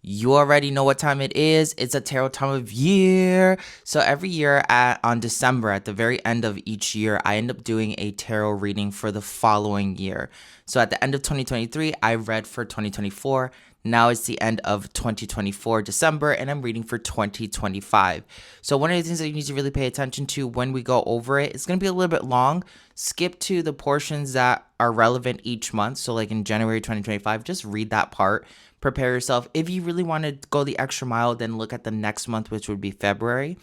You already know what time it is. It's a tarot time of year. So every year on December, at the very end of each year, I end up doing a tarot reading for the following year. So at the end of 2023, I read for 2024. Now it's the end of 2024 December, and I'm reading for 2025. So one of the things that you need to really pay attention to when we go over it, it's going to be a little bit long. Skip to the portions that are relevant each month. So like in January 2025, just read that part. Prepare yourself. If you really want to go the extra mile, then look at the next month, which would be February.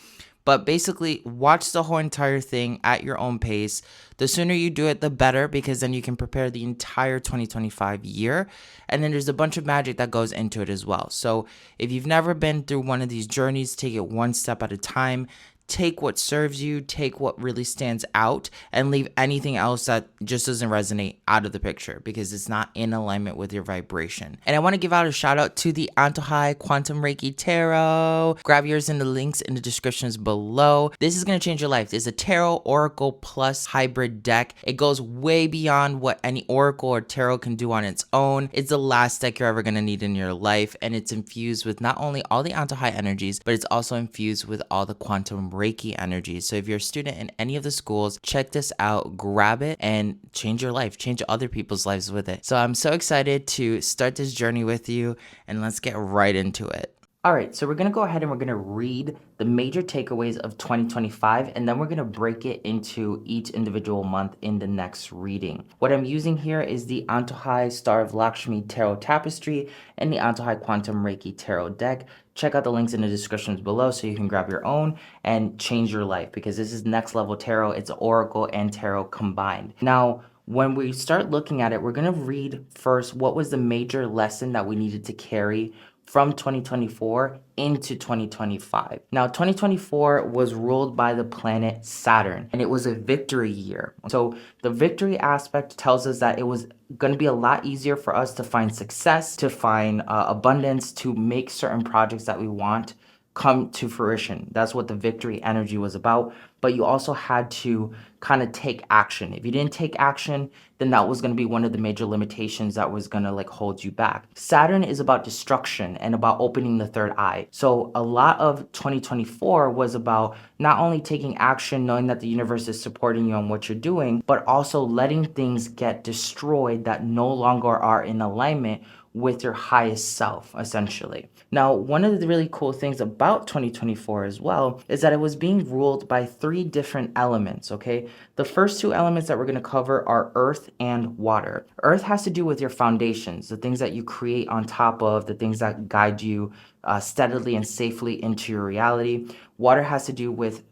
But basically, watch the whole entire thing at your own pace. The sooner you do it, the better, because then you can prepare the entire 2025 year. And then there's a bunch of magic that goes into it as well. So if you've never been through one of these journeys, take it one step at a time. Take what serves you, take what really stands out, and leave anything else that just doesn't resonate out of the picture because it's not in alignment with your vibration. And I want to give out a shout out to the Antojai Quantum Reiki Tarot. Grab yours in the links in the descriptions below. This is going to change your life. It's a Tarot Oracle Plus hybrid deck. It goes way beyond what any Oracle or Tarot can do on its own. It's the last deck you're ever going to need in your life, and it's infused with not only all the Antojai energies, but it's also infused with all the quantum Reiki energy. So if you're a student in any of the schools, check this out, grab it, and change your life, change other people's lives with it. So I'm so excited to start this journey with you, and let's get right into it. All right, so we're going to go ahead and we're going to read the major takeaways of 2025, and then we're going to break it into each individual month in the next reading. What I'm using here is the Antojai Star of Lakshmi Tarot Tapestry and the Antojai Quantum Reiki Tarot deck. Check out the links in the descriptions below so you can grab your own and change your life, because this is next level tarot. It's Oracle and Tarot combined. Now, when we start looking at it, we're going to read first what was the major lesson that we needed to carry from 2024 into 2025. Now, 2024 was ruled by the planet Saturn, and it was a victory year. So the victory aspect tells us that it was going to be a lot easier for us to find success, to find abundance, to make certain projects that we want come to fruition. That's what the victory energy was about. But you also had to kind of take action. If you didn't take action, then that was going to be one of the major limitations that was going to like hold you back. Saturn is about destruction and about opening the third eye. So a lot of 2024 was about not only taking action, knowing that the universe is supporting you on what you're doing, but also letting things get destroyed that no longer are in alignment with your highest self, essentially. Now, one of the really cool things about 2024 as well is that it was being ruled by three different elements, okay? The first two elements that we're going to cover are earth and water. Earth has to do with your foundations, the things that you create on top of, the things that guide you steadily and safely into your reality. Water has to do with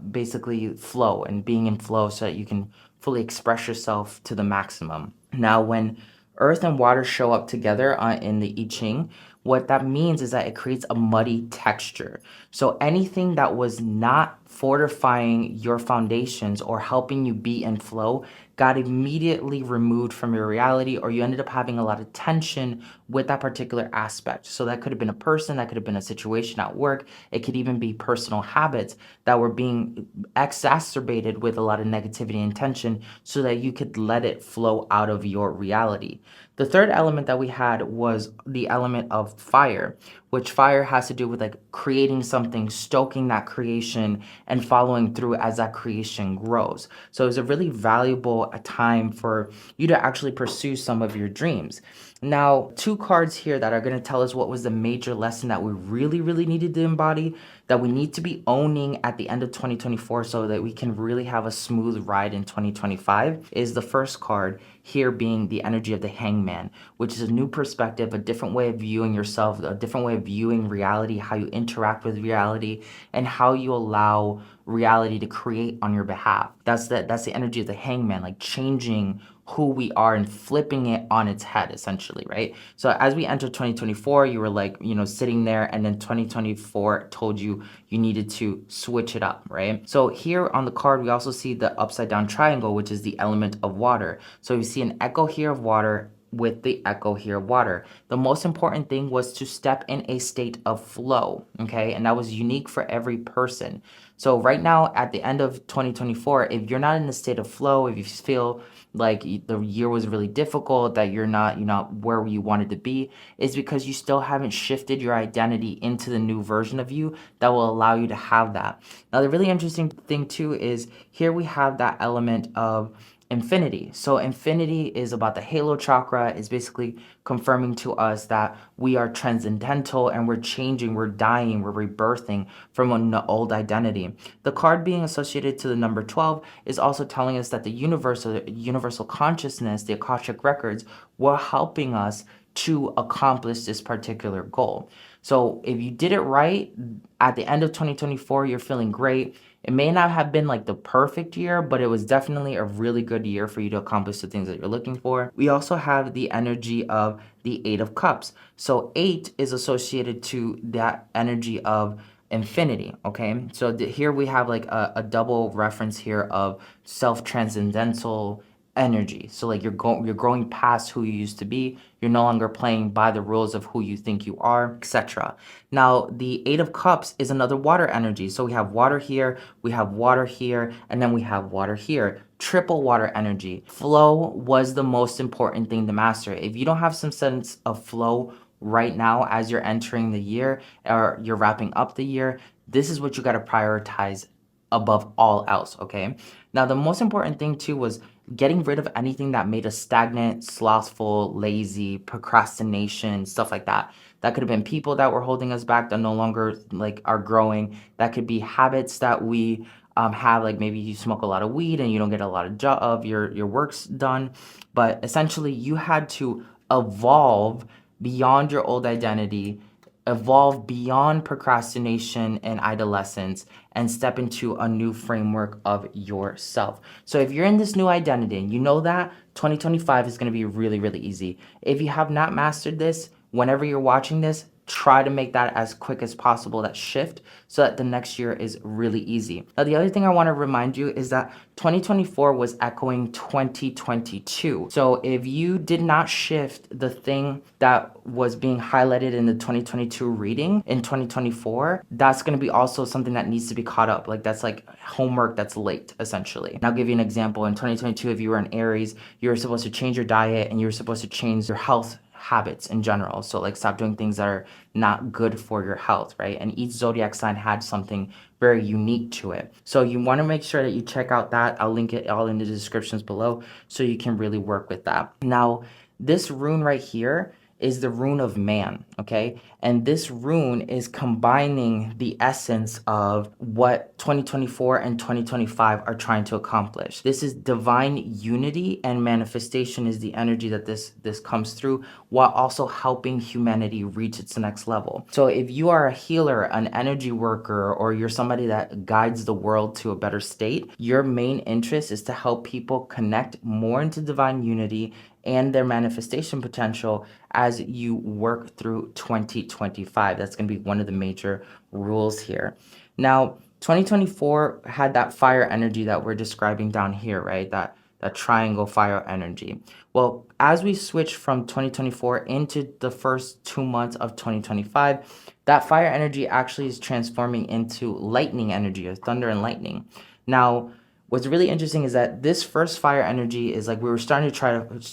basically flow and being in flow so that you can fully express yourself to the maximum. Now, when earth and water show up together in the I Ching, what that means is that it creates a muddy texture. So anything that was not fortifying your foundations or helping you be in flow got immediately removed from your reality, or you ended up having a lot of tension with that particular aspect. So that could have been a person, that could have been a situation at work. It could even be personal habits that were being exacerbated with a lot of negativity and tension so that you could let it flow out of your reality. The third element that we had was the element of fire, which fire has to do with like creating something, stoking that creation, and following through as that creation grows. So it's a really valuable time for you to actually pursue some of your dreams. Now, two cards here that are going to tell us what was the major lesson that we really needed to embody, that we need to be owning at the end of 2024 so that we can really have a smooth ride in 2025, is the first card here being the energy of the Hangman, which is a new perspective, a different way of viewing yourself, a different way of viewing reality, how you interact with reality, and how you allow reality to create on your behalf. That's the energy of the Hangman, like changing who we are and flipping it on its head, essentially, right? So as we enter 2024, you were like, sitting there, and then 2024 told you you needed to switch it up, right? So here on the card, we also see the upside down triangle, which is the element of water. So you see an echo here of water, with the echo here, water. The most important thing was to step in a state of flow, okay? And that was unique for every person. So right now, at the end of 2024, if you're not in a state of flow, if you feel like the year was really difficult, that you're not where you wanted to be, is because you still haven't shifted your identity into the new version of you that will allow you to have that. Now, the really interesting thing too is here we have that element of infinity. So infinity is about the halo chakra, is basically confirming to us that we are transcendental and we're changing, we're dying, we're rebirthing from an old identity. The card being associated to the number 12 is also telling us that the universal consciousness, the Akashic records, were helping us to accomplish this particular goal. So if you did it right at the end of 2024, you're feeling great. It may not have been like the perfect year, but it was definitely a really good year for you to accomplish the things that you're looking for. We also have the energy of the Eight of Cups. So 8 is associated to that energy of infinity, okay? So here we have like a double reference here of self-transcendental energy. So like you're growing past who you used to be. You're no longer playing by the rules of who you think you are, etc. Now, the Eight of Cups is another water energy. So we have water here, we have water here, and then we have water here. Triple water energy. Flow was the most important thing to master. If you don't have some sense of flow right now as you're entering the year or you're wrapping up the year, this is what you got to prioritize above all else, okay? Now, the most important thing too was getting rid of anything that made us stagnant, slothful, lazy, procrastination, stuff like that. That could have been people that were holding us back that no longer like are growing. That could be habits that we have, like maybe you smoke a lot of weed and you don't get a lot of your works done. But essentially, you had to evolve beyond your old identity, evolve beyond procrastination and idolescence, and step into a new framework of yourself. So if you're in this new identity and you know that, 2025 is going to be really, really easy. If you have not mastered this, whenever you're watching this, try to make that as quick as possible, that shift, so that the next year is really easy. Now, the other thing I want to remind you is that 2024 was echoing 2022. So if you did not shift the thing that was being highlighted in the 2022 reading in 2024, that's going to be also something that needs to be caught up. Like that's like homework that's late, essentially. And I'll give you an example. In 2022, if you were in Aries, you were supposed to change your diet and you were supposed to change your health habits in general. So like stop doing things that are not good for your health, right? And each zodiac sign had something very unique to it. So you want to make sure that you check out that. I'll link it all in the descriptions below so you can really work with that. Now, this rune right here is the rune of man, okay? And this rune is combining the essence of what 2024 and 2025 are trying to accomplish. This is divine unity, and manifestation is the energy that this comes through, while also helping humanity reach its next level. So if you are a healer, an energy worker, or you're somebody that guides the world to a better state, your main interest is to help people connect more into divine unity and their manifestation potential as you work through 2025. That's going to be one of the major rules here. Now, 2024 had that fire energy that we're describing down here, right? That triangle fire energy. Well, as we switch from 2024 into the first 2 months of 2025, that fire energy actually is transforming into lightning energy, or thunder and lightning. Now, what's really interesting is that this first fire energy is like we were starting to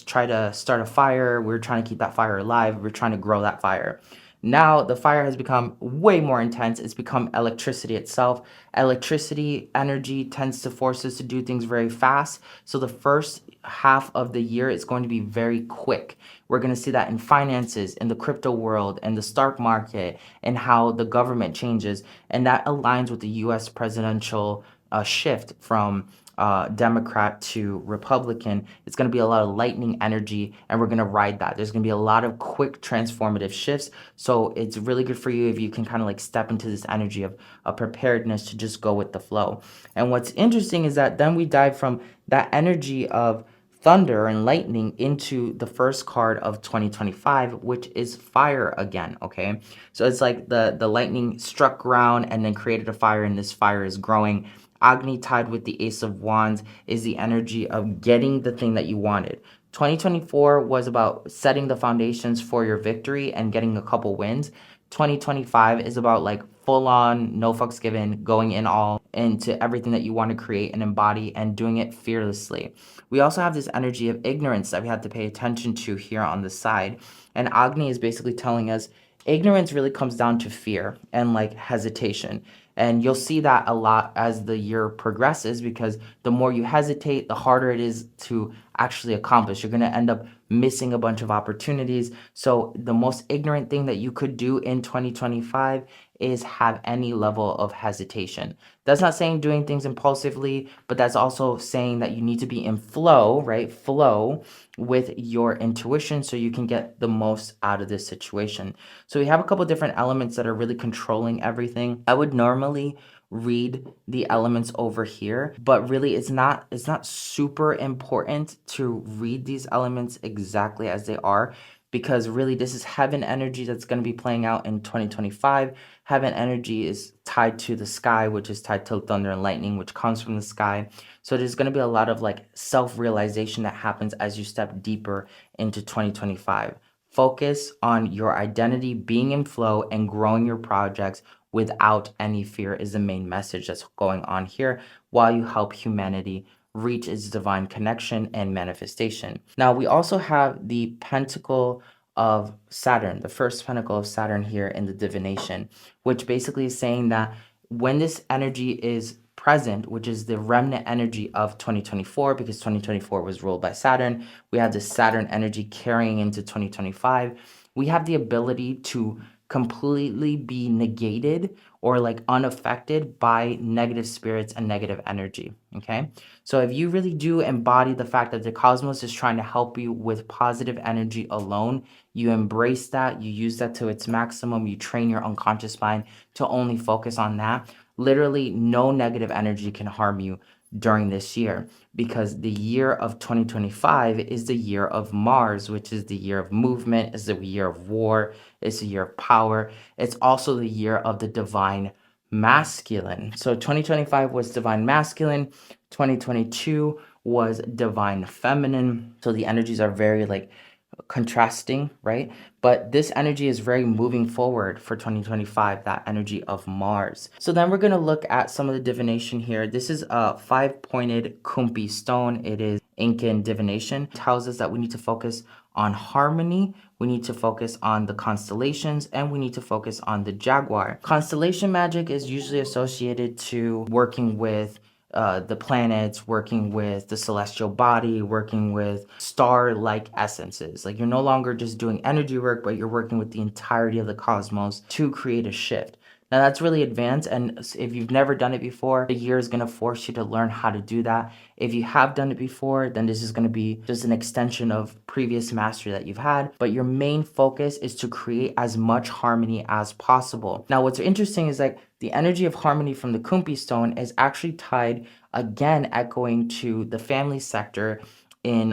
try to start a fire. We were trying to keep that fire alive. We were trying to grow that fire. Now the fire has become way more intense. It's become electricity itself. Electricity energy tends to force us to do things very fast. So the first half of the year is going to be very quick. We're going to see that in finances, in the crypto world, and the stock market, and how the government changes. And that aligns with the US presidential shift from Democrat to Republican. It's going to be a lot of lightning energy, and we're going to ride that. There's going to be a lot of quick transformative shifts. So it's really good for you if you can kind of like step into this energy of preparedness to just go with the flow. And what's interesting is that then we dive from that energy of thunder and lightning into the first card of 2025, which is fire again, okay? So it's like the lightning struck ground and then created a fire, and this fire is growing. Agni tied with the Ace of Wands is the energy of getting the thing that you wanted. 2024 was about setting the foundations for your victory and getting a couple wins. 2025 is about like full on, no fucks given, going in all into everything that you want to create and embody and doing it fearlessly. We also have this energy of ignorance that we have to pay attention to here on the side. And Agni is basically telling us ignorance really comes down to fear and like hesitation. And you'll see that a lot as the year progresses, because the more you hesitate, the harder it is to actually accomplish. You're going to end up missing a bunch of opportunities. So the most ignorant thing that you could do in 2025 is have any level of hesitation. That's not saying doing things impulsively, but that's also saying that you need to be in flow, right? Flow with your intuition so you can get the most out of this situation. So we have a couple different elements that are really controlling everything. I would normally read the elements over here, but really it's not super important to read these elements exactly as they are, because really this is heaven energy that's going to be playing out in 2025. Heaven energy is tied to the sky, which is tied to thunder and lightning, which comes from the sky. So there's going to be a lot of like self-realization that happens as you step deeper into 2025. Focus on your identity, being in flow, and growing your projects without any fear is the main message that's going on here, while you help humanity reach its divine connection and manifestation. Now, we also have the pentacle of Saturn, the first pentacle of Saturn here in the divination, which basically is saying that when this energy is present, which is the remnant energy of 2024, because 2024 was ruled by Saturn, we have the Saturn energy carrying into 2025. We have the ability to completely be negated or like unaffected by negative spirits and negative energy. Okay. So if you really do embody the fact that the cosmos is trying to help you with positive energy alone, you embrace that, you use that to its maximum, you train your unconscious mind to only focus on that. Literally, no negative energy can harm you during this year, because the year of 2025 is the year of Mars, which is the year of movement, is the year of war, it's the year of power. It's also the year of the divine masculine. So 2025 was divine masculine, 2022 was divine feminine. So the energies are very like contrasting, right? But this energy is very moving forward for 2025, that energy of Mars. So then we're going to look at some of the divination here. This is a 5-pointed Kumpi stone. It is Incan divination. It tells us that we need to focus on harmony, we need to focus on the constellations, and we need to focus on the jaguar. Constellation magic is usually associated to working with the planets, working with the celestial body, working with star-like essences. Like, you're no longer just doing energy work, but you're working with the entirety of the cosmos to create a shift. Now, that's really advanced, and if you've never done it before, the year is going to force you to learn how to do that. If you have done it before, then this is going to be just an extension of previous mastery that you've had, but your main focus is to create as much harmony as possible. Now, what's interesting is like the energy of harmony from the Kumpi stone is actually tied, again, echoing to the family sector in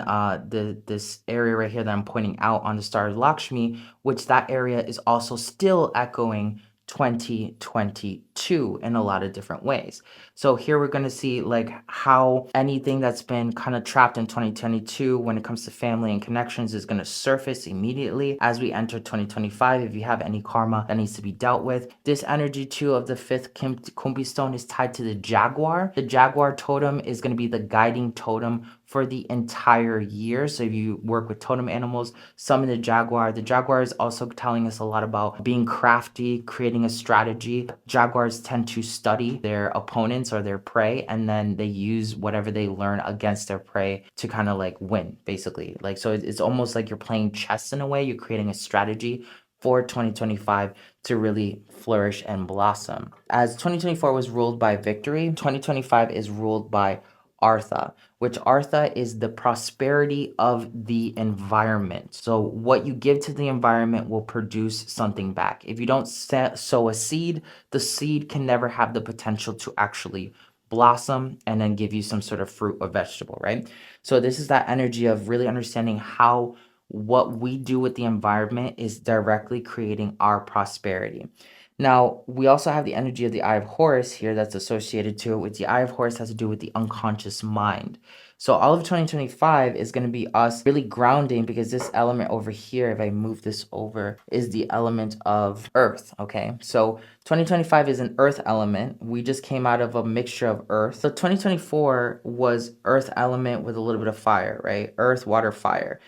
this area right here that I'm pointing out on the star of Lakshmi, which that area is also still echoing 2022 in a lot of different ways. So here we're going to see like how anything that's been kind of trapped in 2022 when it comes to family and connections is going to surface immediately as we enter 2025. If you have any karma that needs to be dealt with, this energy too of the fifth Kumbi stone is tied to the jaguar. The jaguar totem is going to be the guiding totem for the entire year. So if you work with totem animals, summon the jaguar. The jaguar is also telling us a lot about being crafty, creating a strategy. Jaguars tend to study their opponents or their prey, and then they use whatever they learn against their prey to kind of like win, basically. Like, so it's almost like you're playing chess in a way. You're creating a strategy for 2025 to really flourish and blossom. As 2024 was ruled by victory, 2025 is ruled by Artha, which Artha is the prosperity of the environment. So what you give to the environment will produce something back. If you don't sow a seed, the seed can never have the potential to actually blossom and then give you some sort of fruit or vegetable, right? So this is that energy of really understanding how what we do with the environment is directly creating our prosperity. Now, we also have the energy of the Eye of Horus here that's associated to it, which the Eye of Horus has to do with the unconscious mind. So all of 2025 is going to be us really grounding, because this element over here, if I move this over, is the element of earth, okay? So 2025 is an earth element. We just came out of a mixture of earth. So 2024 was earth element with a little bit of fire, right? Earth, water, fire.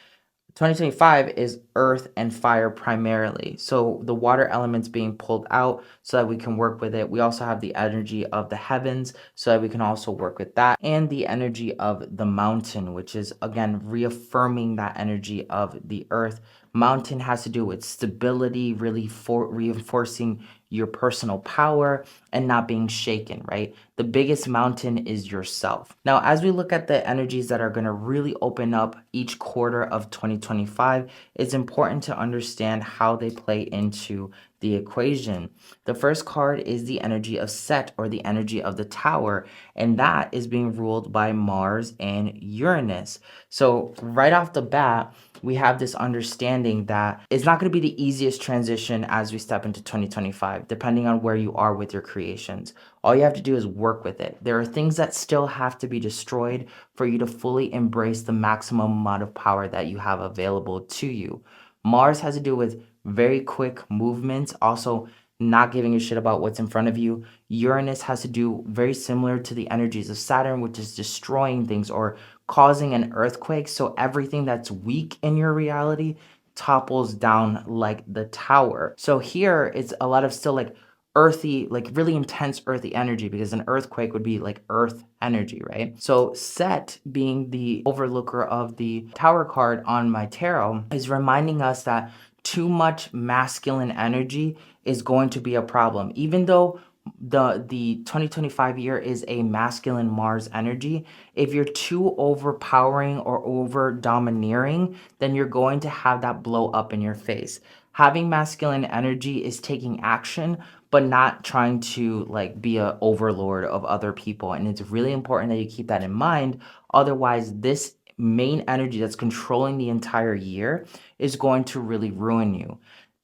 2025 is earth and fire primarily. So the water element's being pulled out so that we can work with it. We also have the energy of the heavens so that we can also work with that. And the energy of the mountain, which is again reaffirming that energy of the earth. Mountain has to do with stability, really reinforcing your personal power and not being shaken, right? The biggest mountain is yourself. Now, as we look at the energies that are going to really open up each quarter of 2025, it's important to understand how they play into the equation. The first card is the energy of Set, or the energy of the Tower, and that is being ruled by Mars and Uranus. So right off the bat, we have this understanding that it's not going to be the easiest transition as we step into 2025, depending on where you are with your creations. All you have to do is work with it. There are things that still have to be destroyed for you to fully embrace the maximum amount of power that you have available to you. Mars has to do with very quick movements, also not giving a shit about what's in front of you. Uranus has to do very similar to the energies of Saturn, which is destroying things or causing an earthquake. So everything that's weak in your reality topples down like the tower. So here it's a lot of still like earthy, like really intense earthy energy, because an earthquake would be like earth energy, right? So Set, being the overlooker of the Tower card on my tarot, is reminding us that too much masculine energy is going to be a problem. Even though the 2025 year is a masculine Mars energy, if you're too overpowering or over domineering, then you're going to have that blow up in your face. Having masculine energy is taking action, but not trying to like be a overlord of other people. And it's really important that you keep that in mind. Otherwise, this main energy that's controlling the entire year is going to really ruin you.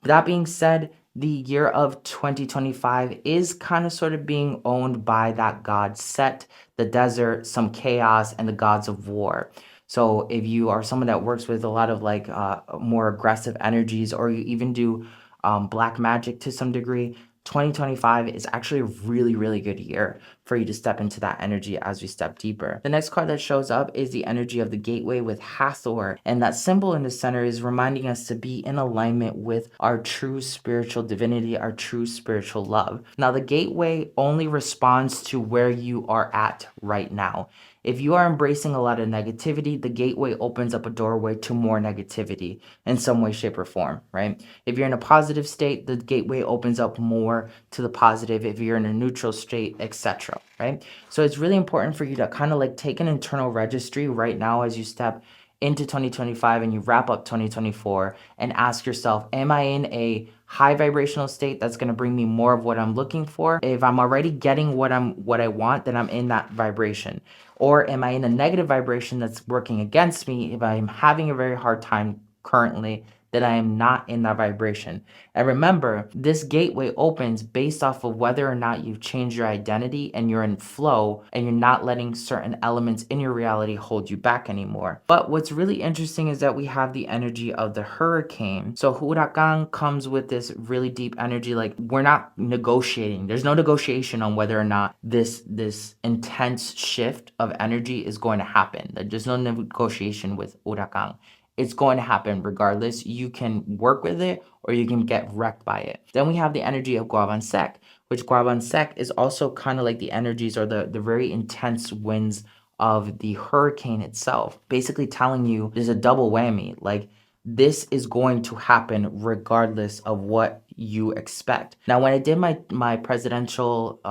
That being said, the year of 2025 is kind of sort of being owned by that god Set, the desert, some chaos, and the gods of war. So if you are someone that works with a lot of like more aggressive energies, or you even do black magic to some degree, 2025 is actually a really, really good year for you to step into that energy as we step deeper. The next card that shows up is the energy of the gateway with Hathor, and that symbol in the center is reminding us to be in alignment with our true spiritual divinity, our true spiritual love. Now, the gateway only responds to where you are at right now. If you are embracing a lot of negativity, the gateway opens up a doorway to more negativity in some way, shape, or form, right? If you're in a positive state, the gateway opens up more to the positive. If you're in a neutral state, etc., right? So it's really important for you to kind of like take an internal registry right now as you step into 2025 and you wrap up 2024, and ask yourself, am I in a high vibrational state that's going to bring me more of what I'm looking for? If I'm already getting what I want, then I'm in that vibration. Or am I in a negative vibration that's working against me? If I'm having a very hard time currently, that I am not in that vibration. And remember, this gateway opens based off of whether or not you've changed your identity and you're in flow and you're not letting certain elements in your reality hold you back anymore. But what's really interesting is that we have the energy of the hurricane. So huracan comes with this really deep energy, like we're not negotiating. There's no negotiation on whether or not this intense shift of energy is going to happen. There's no negotiation with huracan. It's going to happen regardless. You can work with it or you can get wrecked by it. Then we have the energy of Guavan Sec, which Guavan Sec is also kind of like the energies or the very intense winds of the hurricane itself. Basically telling you there's a double whammy. Like this is going to happen regardless of what you expect. Now, when I did my presidential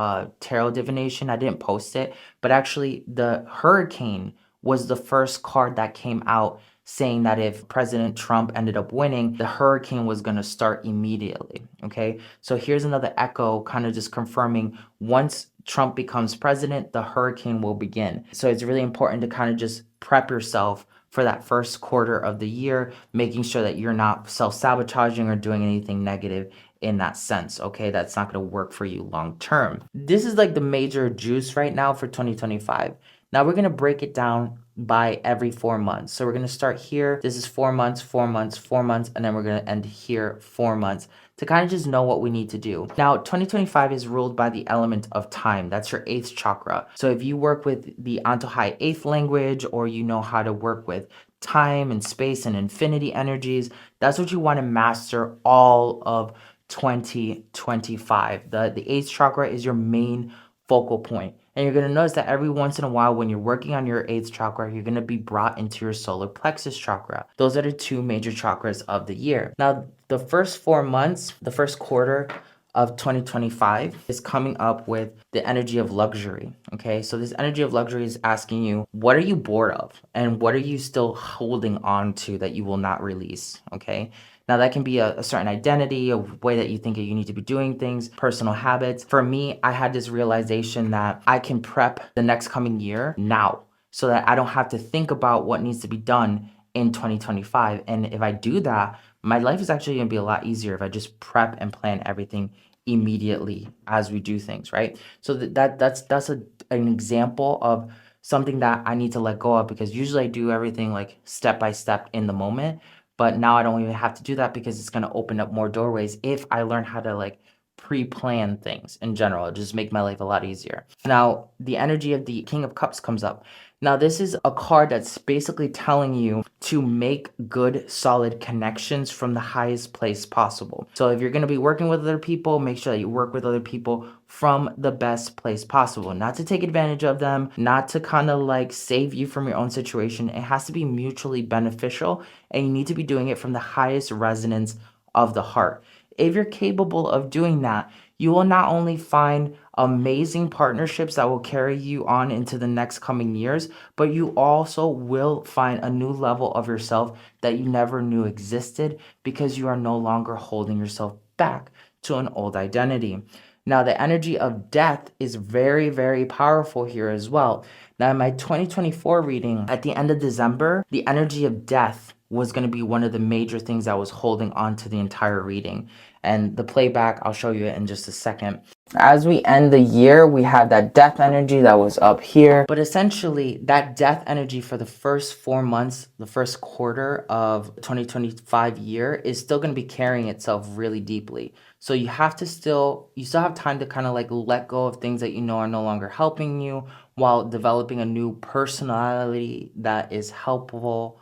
tarot divination, I didn't post it, but actually the hurricane was the first card that came out, saying that if President Trump ended up winning, the hurricane was going to start immediately. Okay, so here's another echo kind of just confirming once Trump becomes president, the hurricane will begin. So it's really important to kind of just prep yourself for that first quarter of the year, making sure that you're not self-sabotaging or doing anything negative in that sense. Okay, that's not going to work for you long term. This is like the major juice right now for 2025. Now we're going to break it down by every 4 months. So we're going to start here. This is 4 months, 4 months, 4 months, and then we're going to end here 4 months to kind of just know what we need to do. Now, 2025 is ruled by the element of time. That's your 8th chakra. So if you work with the Antojai 8th language, or you know how to work with time and space and infinity energies, that's what you want to master all of 2025. The 8th chakra is your main focal point. And you're going to notice that every once in a while, when you're working on your 8th chakra, you're going to be brought into your solar plexus chakra. Those are the 2 major chakras of the year. Now, the first 4 months, the first quarter of 2025 is coming up with the energy of luxury. Okay, so this energy of luxury is asking you, what are you bored of? And what are you still holding on to that you will not release? Okay. Now, that can be a certain identity, a way that you think you need to be doing things, personal habits. For me, I had this realization that I can prep the next coming year now so that I don't have to think about what needs to be done in 2025. And if I do that, my life is actually going to be a lot easier if I just prep and plan everything immediately as we do things, right? So that's an example of something that I need to let go of, because usually I do everything like step by step in the moment. But now I don't even have to do that because it's going to open up more doorways if I learn how to like pre-plan things in general. It just make my life a lot easier. Now, the energy of the King of Cups comes up. Now, this is a card that's basically telling you to make good, solid connections from the highest place possible. So if you're going to be working with other people, make sure that you work with other people from the best place possible. Not to take advantage of them, not to kind of like save you from your own situation. It has to be mutually beneficial, and you need to be doing it from the highest resonance of the heart. If you're capable of doing that, you will not only find amazing partnerships that will carry you on into the next coming years, but you also will find a new level of yourself that you never knew existed, because you are no longer holding yourself back to an old identity. Now, the energy of death is very, very powerful here as well. Now, in my 2024 reading, at the end of December, the energy of death was going to be one of the major things that was holding on to the entire reading. And the playback, I'll show you it in just a second. As we end the year, we have that death energy that was up here. But essentially, that death energy for the first 4 months, the first quarter of 2025 year, is still going to be carrying itself really deeply. So you still have time to kind of like let go of things that you know are no longer helping you, while developing a new personality that is helpful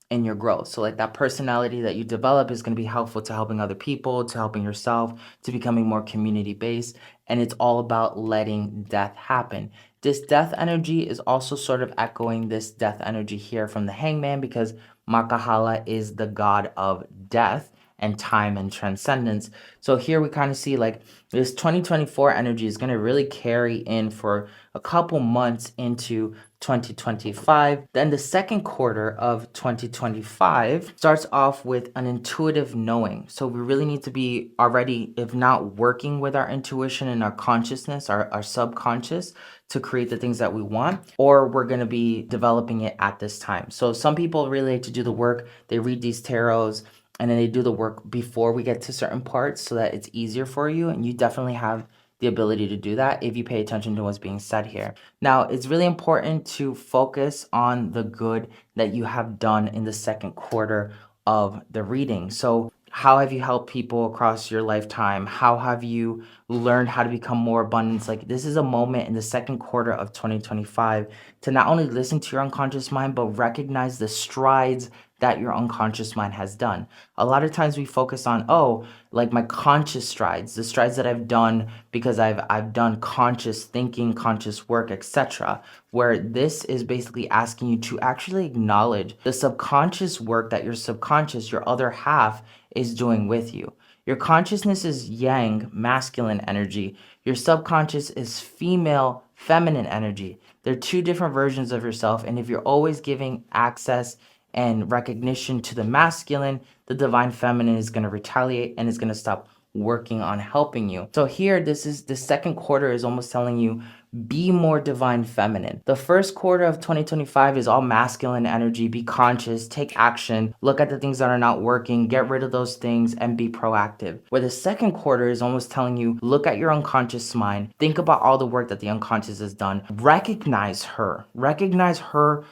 in your growth. So like that personality that you develop is going to be helpful to helping other people, to helping yourself, to becoming more community based. And it's all about letting death happen. This death energy is also sort of echoing this death energy here from the Hangman, because Makahala is the god of death and time and transcendence. So here we kind of see like this 2024 energy is going to really carry in for a couple months into 2025. Then the second quarter of 2025 starts off with an intuitive knowing. So we really need to be already, if not working with our intuition and our consciousness, our subconscious, to create the things that we want, or we're going to be developing it at this time. So some people really like to do the work. They read these tarots and then they do the work before we get to certain parts so that it's easier for you. And you definitely have the ability to do that if you pay attention to what's being said here. Now, it's really important to focus on the good that you have done in the second quarter of the reading. So how have you helped people across your lifetime? How have you learned how to become more abundant? Like, this is a moment in the second quarter of 2025 to not only listen to your unconscious mind, but recognize the strides that your unconscious mind has done. A lot of times we focus on, oh, like my conscious strides, the strides that I've done because I've done conscious thinking, conscious work, etc. Where this is basically asking you to actually acknowledge the subconscious work that your subconscious, your other half, is doing with you. Your consciousness is yang, masculine energy. Your subconscious is female, feminine energy. They're 2 different versions of yourself. And if you're always giving access and recognition to the masculine, the divine feminine is going to retaliate and is going to stop working on helping you. So here, the second quarter is almost telling you, be more divine feminine. The first quarter of 2025 is all masculine energy. Be conscious, take action, look at the things that are not working, get rid of those things, and be proactive. Where the second quarter is almost telling you, look at your unconscious mind, think about all the work that the unconscious has done, recognize her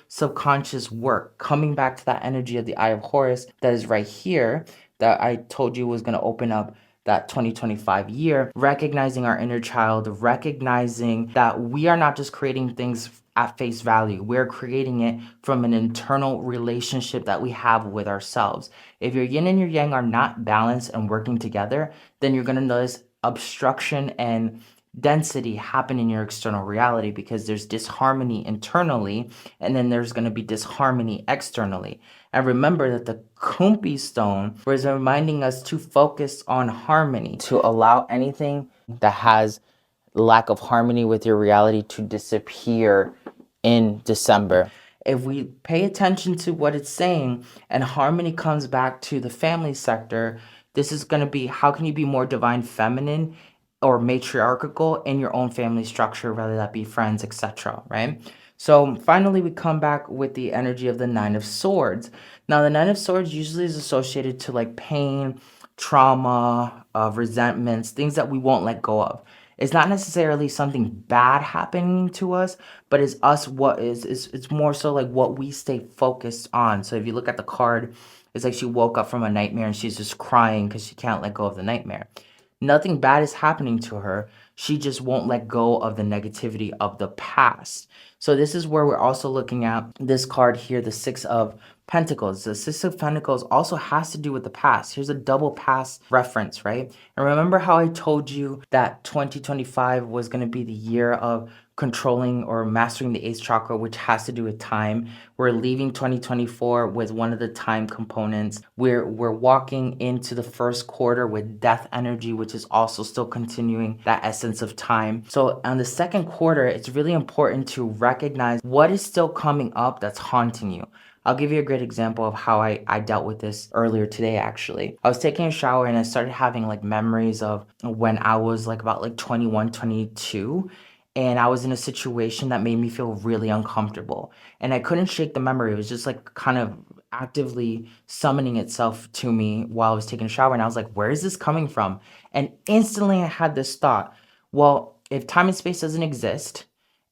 subconscious work, coming back to that energy of the Eye of Horus that is right here that I told you was going to open up that 2025 year, recognizing our inner child, recognizing that we are not just creating things at face value. We're creating it from an internal relationship that we have with ourselves. If your yin and your yang are not balanced and working together, then you're going to notice obstruction and density happen in your external reality because there's disharmony internally and then there's going to be disharmony externally. And remember that the Kumpi stone was reminding us to focus on harmony, to allow anything that has lack of harmony with your reality to disappear in December. If we pay attention to what it's saying and harmony comes back to the family sector, this is going to be how can you be more divine feminine or matriarchal in your own family structure, whether that be friends, etc., right? So finally, we come back with the energy of the Nine of Swords. Now, the Nine of Swords usually is associated to like pain, trauma, resentments, things that we won't let go of. It's not necessarily something bad happening to us, but it's us it's more so like what we stay focused on. So if you look at the card, it's like she woke up from a nightmare and she's just crying because she can't let go of the nightmare. Nothing bad is happening to her. She just won't let go of the negativity of the past. So this is where we're also looking at this card here, the Six of Pentacles. The Six of Pentacles also has to do with the past. Here's a double past reference, right? And remember how I told you that 2025 was going to be the year of controlling or mastering the eighth chakra, which has to do with time. We're leaving 2024 with one of the time components. We're walking into the first quarter with death energy, which is also still continuing that essence of time. So on the second quarter, it's really important to recognize what is still coming up that's haunting you. I'll give you a great example of how I dealt with this earlier today, actually. I was taking a shower and I started having like memories of when I was like about like 21, 22. And I was in a situation that made me feel really uncomfortable. And I couldn't shake the memory. It was just like kind of actively summoning itself to me while I was taking a shower. And I was like, where is this coming from? And instantly I had this thought, well, if time and space doesn't exist,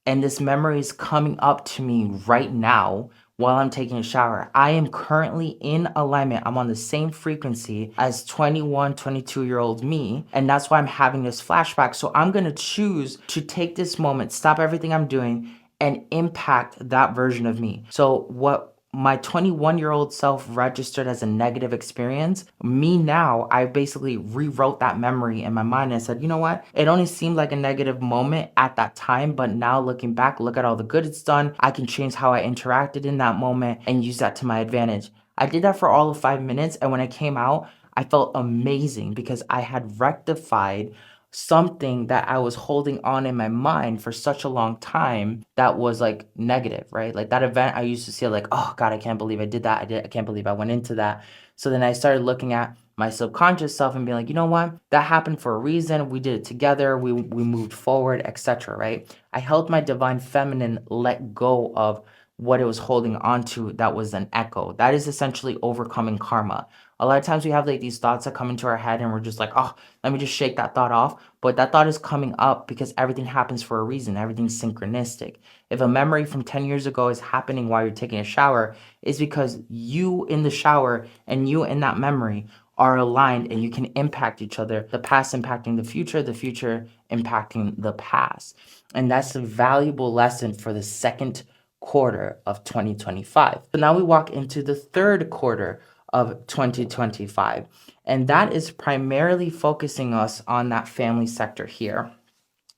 and this memory is coming up to me right now while I'm taking a shower, I am currently in alignment. I'm on the same frequency as 21, 22-year-old me. And that's why I'm having this flashback. So I'm going to choose to take this moment, stop everything I'm doing, and impact that version of me. So what my 21-year-old self registered as a negative experience, me now, I basically rewrote that memory in my mind and said, you know what? It only seemed like a negative moment at that time, but now looking back, look at all the good it's done. I can change how I interacted in that moment and use that to my advantage. I did that for all of 5 minutes, and when I came out, I felt amazing because I had rectified something that I was holding on in my mind for such a long time that was like negative, right? Like that event, I used to see like, oh God, I can't believe I did that. I can't believe I went into that. So then I started looking at my subconscious self and being like, you know what? That happened for a reason. We did it together. We moved forward, etc. Right? I helped my divine feminine let go of what it was holding on to that was an echo. That is essentially overcoming karma. A lot of times we have like these thoughts that come into our head and we're just like, oh, let me just shake that thought off. But that thought is coming up because everything happens for a reason. Everything's synchronistic. If a memory from 10 years ago is happening while you're taking a shower, it's because you in the shower and you in that memory are aligned and you can impact each other. The past impacting the future impacting the past. And that's a valuable lesson for the second quarter of 2025. So now we walk into the third quarter of 2025. And that is primarily focusing us on that family sector here.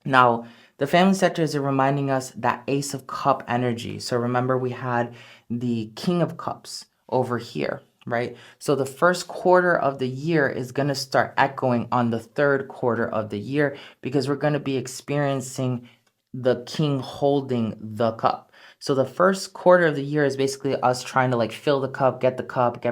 Now, the family sector is reminding us that Ace of Cup energy. So remember we had the King of Cups over here, right? So the first quarter of the year is going to start echoing on the third quarter of the year because we're going to be experiencing the king holding the cup. So the first quarter of the year is basically us trying to like fill the cup, get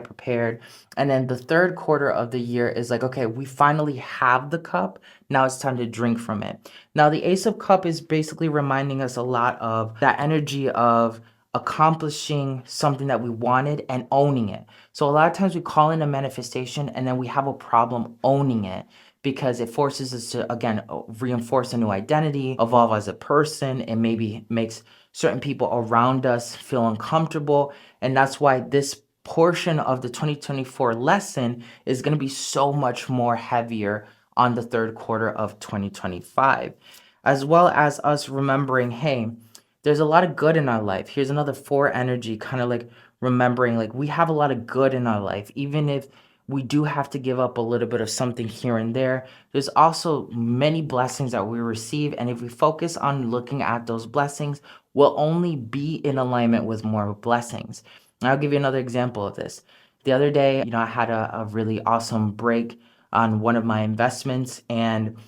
prepared. And then the third quarter of the year is like, okay, we finally have the cup. Now it's time to drink from it. Now the Ace of Cup is basically reminding us a lot of that energy of accomplishing something that we wanted and owning it. So a lot of times we call in a manifestation and then we have a problem owning it because it forces us to, again, reinforce a new identity, evolve as a person, and maybe makes certain people around us feel uncomfortable. And that's why this portion of the 2024 lesson is going to be so much more heavier on the third quarter of 2025, as well as us remembering, hey, there's a lot of good in our life. Here's another four energy, kind of like remembering, like, we have a lot of good in our life, even if we do have to give up a little bit of something here and there. There's also many blessings that we receive. And if we focus on looking at those blessings, we'll only be in alignment with more blessings. And I'll give you another example of this. The other day, I had a really awesome break on one of my investments, and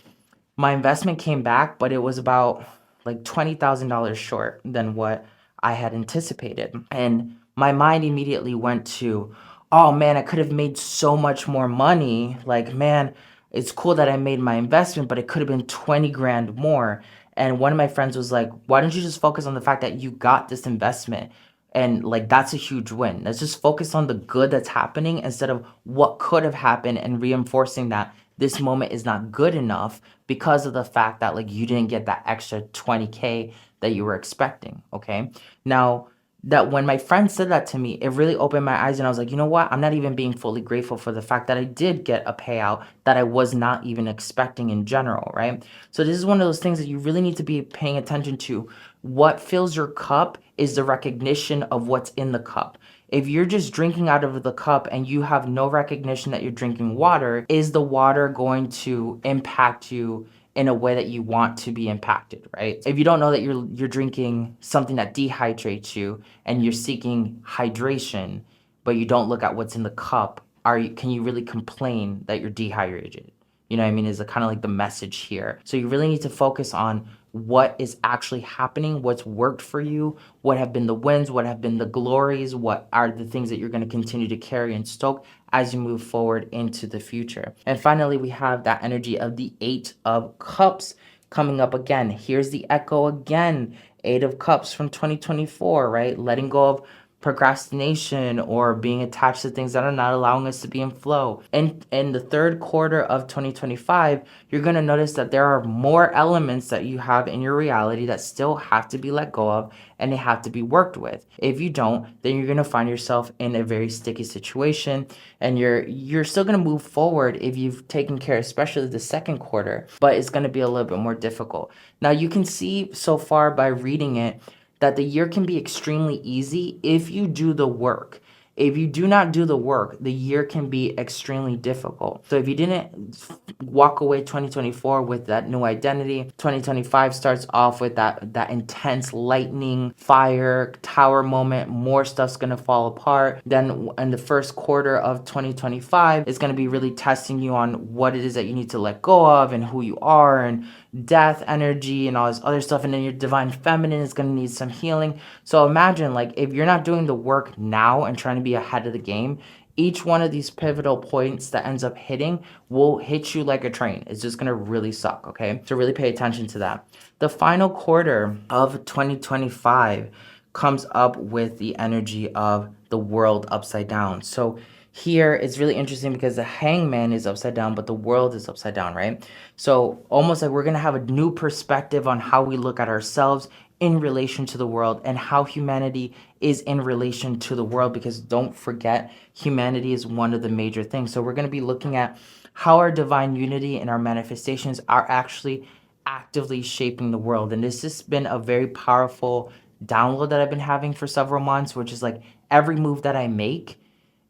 my investment came back, but it was about like $20,000 short than what I had anticipated. And my mind immediately went to, oh man, I could have made so much more money. Like, man, it's cool that I made my investment, but it could have been 20 grand more. And one of my friends was like, why don't you just focus on the fact that you got this investment? And like, that's a huge win. Let's just focus on the good that's happening instead of what could have happened, and reinforcing that this moment is not good enough because of the fact that like you didn't get that extra 20K that you were expecting. Okay. Now, that when my friend said that to me, it really opened my eyes, and I was like, you know what? I'm not even being fully grateful for the fact that I did get a payout that I was not even expecting in general, right? So this is one of those things that you really need to be paying attention to. What fills your cup is the recognition of what's in the cup. If you're just drinking out of the cup and you have no recognition that you're drinking water, is the water going to impact you in a way that you want to be impacted, right? If you don't know that you're drinking something that dehydrates you and you're seeking hydration, but you don't look at what's in the cup, can you really complain that you're dehydrated? You know what I mean? Is kind of like the message here. So you really need to focus on what is actually happening, what's worked for you, what have been the wins, what have been the glories, what are the things that you're going to continue to carry and stoke as you move forward into the future. And finally, we have that energy of the Eight of Cups coming up again. Here's the echo again. Eight of Cups from 2024, right? Letting go of procrastination or being attached to things that are not allowing us to be in flow. And in the third quarter of 2025, you're going to notice that there are more elements that you have in your reality that still have to be let go of, and they have to be worked with. If you don't, then you're going to find yourself in a very sticky situation, and you're still going to move forward if you've taken care, especially the second quarter, but it's going to be a little bit more difficult. Now, you can see so far by reading it that the year can be extremely easy if you do the work. If you do not do the work, the year can be extremely difficult. So if you didn't walk away 2024 with that new identity, 2025 starts off with that intense lightning, fire, tower moment. More stuff's going to fall apart. Then in the first quarter of 2025, it's going to be really testing you on what it is that you need to let go of and who you are, and death energy and all this other stuff. And then your divine feminine is going to need some healing. So imagine, like, if you're not doing the work now and trying to be ahead of the game, each one of these pivotal points that ends up hitting will hit you like a train. It's just going to really suck. Okay. So really pay attention to that. The final quarter of 2025 comes up with the energy of the world upside down. So here it's really interesting because the hangman is upside down, but the world is upside down, right? So almost like we're going to have a new perspective on how we look at ourselves in relation to the world, and how humanity is in relation to the world, because don't forget, humanity is one of the major things. So we're going to be looking at how our divine unity and our manifestations are actually actively shaping the world. And this has been a very powerful download that I've been having for several months, which is like every move that I make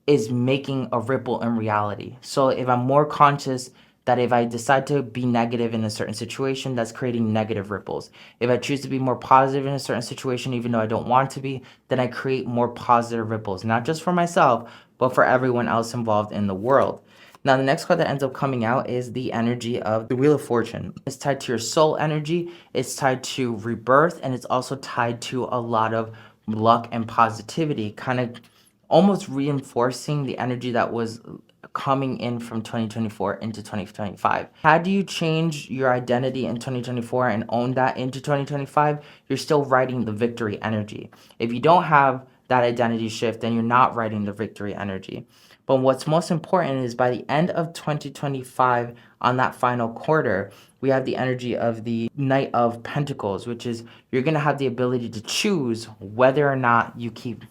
is making a ripple in reality. So if I'm more conscious that if I decide to be negative in a certain situation, that's creating negative ripples. If I choose to be more positive in a certain situation, even though I don't want to be, then I create more positive ripples, not just for myself, but for everyone else involved in the world. Now, the next card that ends up coming out is the energy of the Wheel of Fortune. It's tied to your soul energy, it's tied to rebirth, and it's also tied to a lot of luck and positivity, kind of almost reinforcing the energy that was coming in from 2024 into 2025. How do you change your identity in 2024 and own that into 2025? You're still riding the victory energy. If you don't have that identity shift, then you're not riding the victory energy. But what's most important is by the end of 2025, on that final quarter, we have the energy of the Knight of Pentacles, which is you're going to have the ability to choose whether or not you keep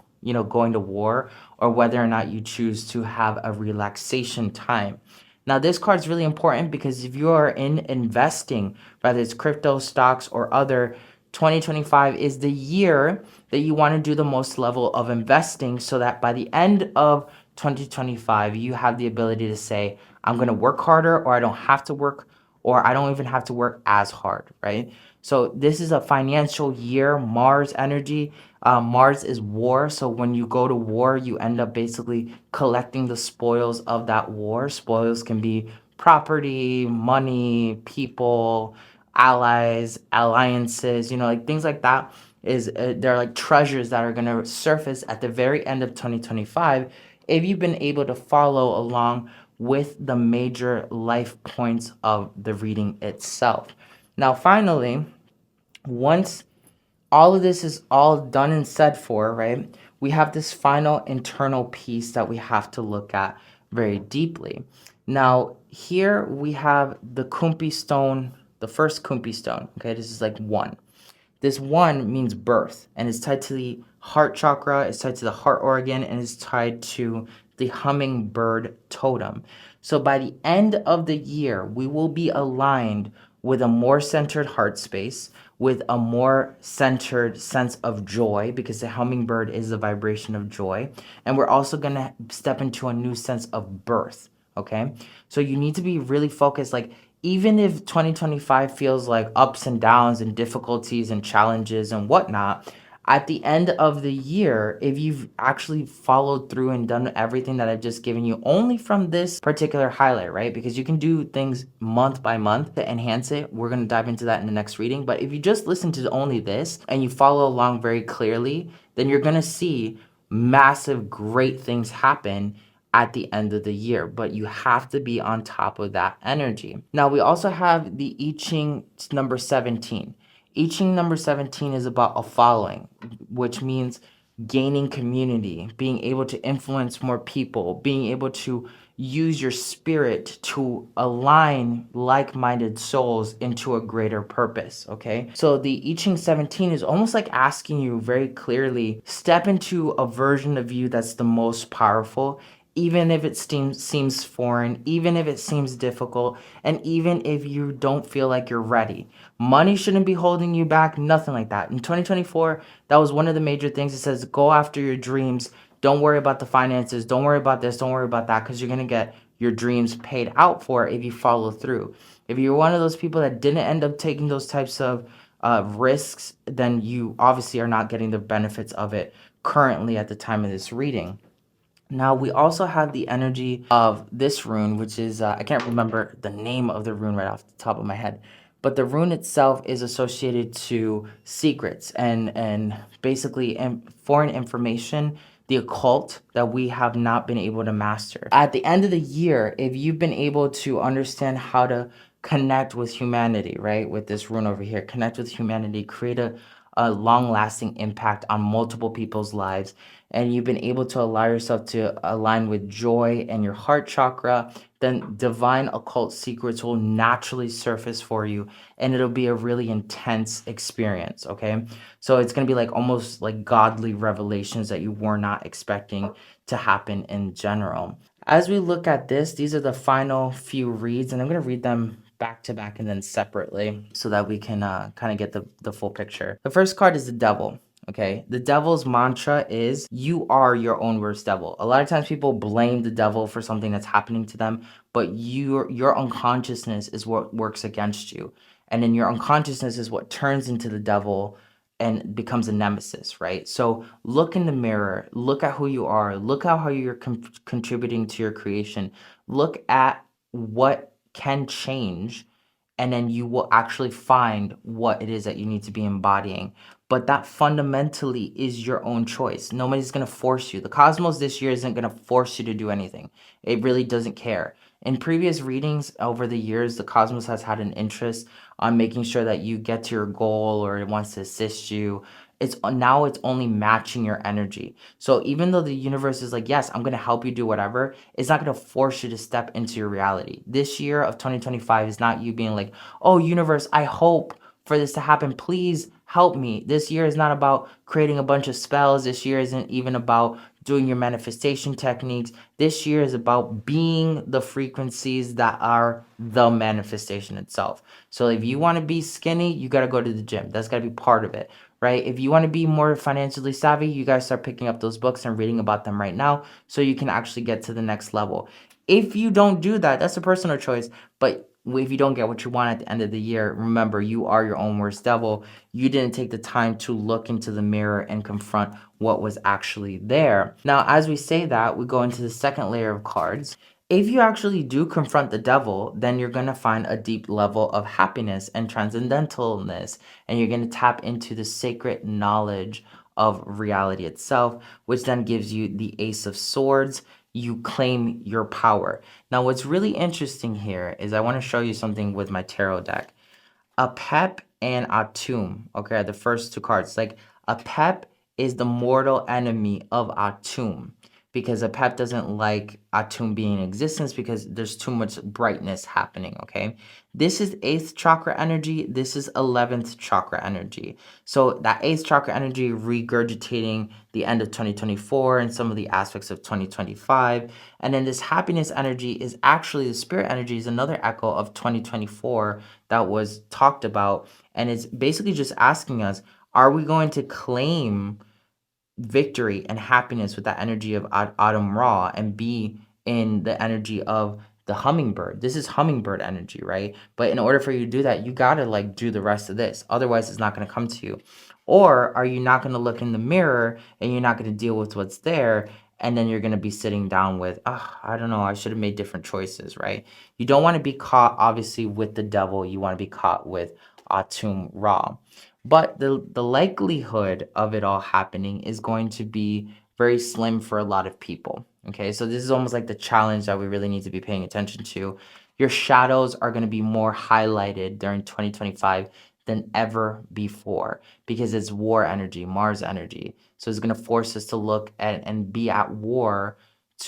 going to war, or whether or not you choose to have a relaxation time. Now, this card is really important because if you are in investing, whether it's crypto, stocks, or other, 2025 is the year that you want to do the most level of investing so that by the end of 2025, you have the ability to say, I'm going to work harder, or I don't have to work, or I don't even have to work as hard, right? So this is a financial year, Mars energy. Mars is war. So when you go to war, you end up basically collecting the spoils of that war. Spoils can be property, money, people, allies, alliances, like things like that. They're like treasures that are going to surface at the very end of 2025 if you've been able to follow along with the major life points of the reading itself. Now, finally, once all of this is all done and said for, right, we have this final internal piece that we have to look at very deeply. Now, here we have the Kumpi stone, the first Kumpi stone. Okay, this is like one. This one means birth, and it's tied to the heart chakra, it's tied to the heart organ, and it's tied to the hummingbird totem. So by the end of the year, we will be aligned with a more centered heart space, with a more centered sense of joy, because the hummingbird is the vibration of joy. And we're also going to step into a new sense of birth. Okay. So you need to be really focused. Like, even if 2025 feels like ups and downs and difficulties and challenges and whatnot, at the end of the year, if you've actually followed through and done everything that I've just given you only from this particular highlight, right? Because you can do things month by month to enhance it. We're going to dive into that in the next reading. But if you just listen to only this and you follow along very clearly, then you're going to see massive, great things happen at the end of the year, but you have to be on top of that energy. Now, we also have the I Ching number 17. I Ching number 17 is about a following, which means gaining community, being able to influence more people, being able to use your spirit to align like-minded souls into a greater purpose, okay? So the I Ching 17 is almost like asking you very clearly, step into a version of you that's the most powerful, even if it seems foreign, even if it seems difficult, and even if you don't feel like you're ready. Money shouldn't be holding you back, nothing like that. In 2024, that was one of the major things. It says, go after your dreams. Don't worry about the finances. Don't worry about this. Don't worry about that, because you're going to get your dreams paid out for if you follow through. If you're one of those people that didn't end up taking those types of risks, then you obviously are not getting the benefits of it currently at the time of this reading. Now, we also have the energy of this rune, which is, I can't remember the name of the rune right off the top of my head, but the rune itself is associated to secrets and basically foreign information, the occult that we have not been able to master. At the end of the year, if you've been able to understand how to connect with humanity, right, with this rune over here, connect with humanity, create a long-lasting impact on multiple people's lives, and you've been able to allow yourself to align with joy and your heart chakra, then divine occult secrets will naturally surface for you, and it'll be a really intense experience, okay? So it's going to be like almost like godly revelations that you were not expecting to happen in general. As we look at this, these are the final few reads, and I'm going to read them back to back and then separately so that we can kind of get the full picture. The first card is the devil. Okay, the devil's mantra is you are your own worst devil. A lot of times people blame the devil for something that's happening to them, but your unconsciousness is what works against you. And then your unconsciousness is what turns into the devil and becomes a nemesis, right? So look in the mirror, look at who you are, look at how you're contributing to your creation, look at what can change, and then you will actually find what it is that you need to be embodying. But that fundamentally is your own choice. Nobody's going to force you. The cosmos this year isn't going to force you to do anything. It really doesn't care. In previous readings over the years, the cosmos has had an interest on making sure that you get to your goal, or it wants to assist you. It's only matching your energy. So even though the universe is like, yes, I'm going to help you do whatever, it's not going to force you to step into your reality. This year of 2025 is not you being like, oh, universe, I hope for this to happen. Please help me. This year is not about creating a bunch of spells. This year isn't even about doing your manifestation techniques. This year is about being the frequencies that are the manifestation itself. So if you want to be skinny, you got to go to the gym. That's got to be part of it, right? If you want to be more financially savvy, you guys start picking up those books and reading about them right now so you can actually get to the next level. If you don't do that, that's a personal choice. But if you don't get what you want at the end of the year, remember, you are your own worst devil. You didn't take the time to look into the mirror and confront what was actually there. Now, as we say that, we go into the second layer of cards. If you actually do confront the devil, then you're going to find a deep level of happiness and transcendentalness, and you're going to tap into the sacred knowledge of reality itself, which then gives you the Ace of Swords. You claim your power. Now, what's really interesting here is I want to show you something with my tarot deck. Apep and Atum, okay, are the first two cards. Like, Apep is the mortal enemy of Atum, because Apep doesn't like Atum being in existence because there's too much brightness happening, okay? This is 8th chakra energy. This is 11th chakra energy. So that 8th chakra energy regurgitating the end of 2024 and some of the aspects of 2025. And then this happiness energy is actually, the spirit energy is another echo of 2024 that was talked about. And it's basically just asking us, are we going to claim victory and happiness with that energy of Autumn Ra and be in the energy of the hummingbird? This is hummingbird energy, right? But in order for you to do that, you gotta like do the rest of this. Otherwise, it's not gonna come to you. Or are you not gonna look in the mirror and you're not gonna deal with what's there? And then you're gonna be sitting down with, oh, I don't know, I should have made different choices, right? You don't want to be caught, obviously, with the devil. You want to be caught with Atum Ra. But the likelihood of it all happening is going to be very slim for a lot of people. Okay, so this is almost like the challenge that we really need to be paying attention to. Your shadows are going to be more highlighted during 2025 than ever before because it's war energy, Mars energy. So it's going to force us to look at and be at war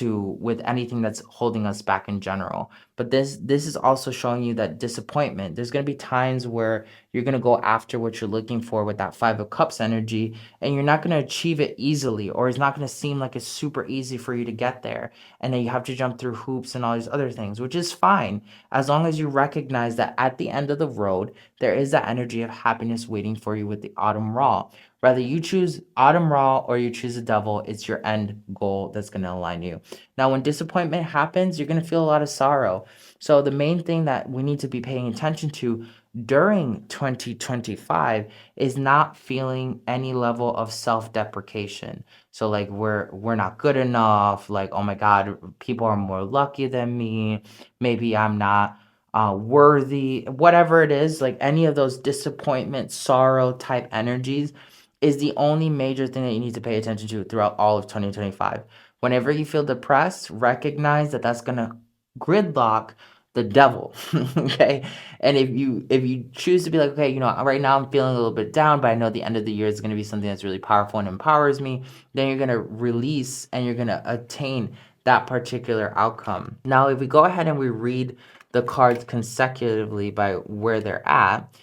with anything that's holding us back in general. But this is also showing you that disappointment. There's going to be times where you're going to go after what you're looking for with that 5 of Cups energy, and you're not going to achieve it easily, or it's not going to seem like it's super easy for you to get there. And then you have to jump through hoops and all these other things, which is fine, as long as you recognize that at the end of the road, there is that energy of happiness waiting for you with the Autumn Raw. Whether you choose Autumn Raw or you choose the devil, it's your end goal that's going to align you. Now, when disappointment happens, you're going to feel a lot of sorrow. So the main thing that we need to be paying attention to during 2025 is not feeling any level of self-deprecation. So like we're not good enough, like, oh my God, people are more lucky than me, maybe I'm not worthy, whatever it is, like any of those disappointment, sorrow type energies is the only major thing that you need to pay attention to throughout all of 2025. Whenever you feel depressed, recognize that that's going to gridlock the devil. Okay? And if you choose to be like, okay, right now I'm feeling a little bit down, but I know the end of the year is going to be something that's really powerful and empowers me, then you're going to release and you're going to attain that particular outcome. Now, if we go ahead and we read the cards consecutively by where they're at,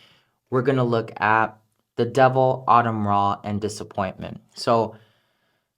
we're going to look at the devil, Autumn Raw, and disappointment. So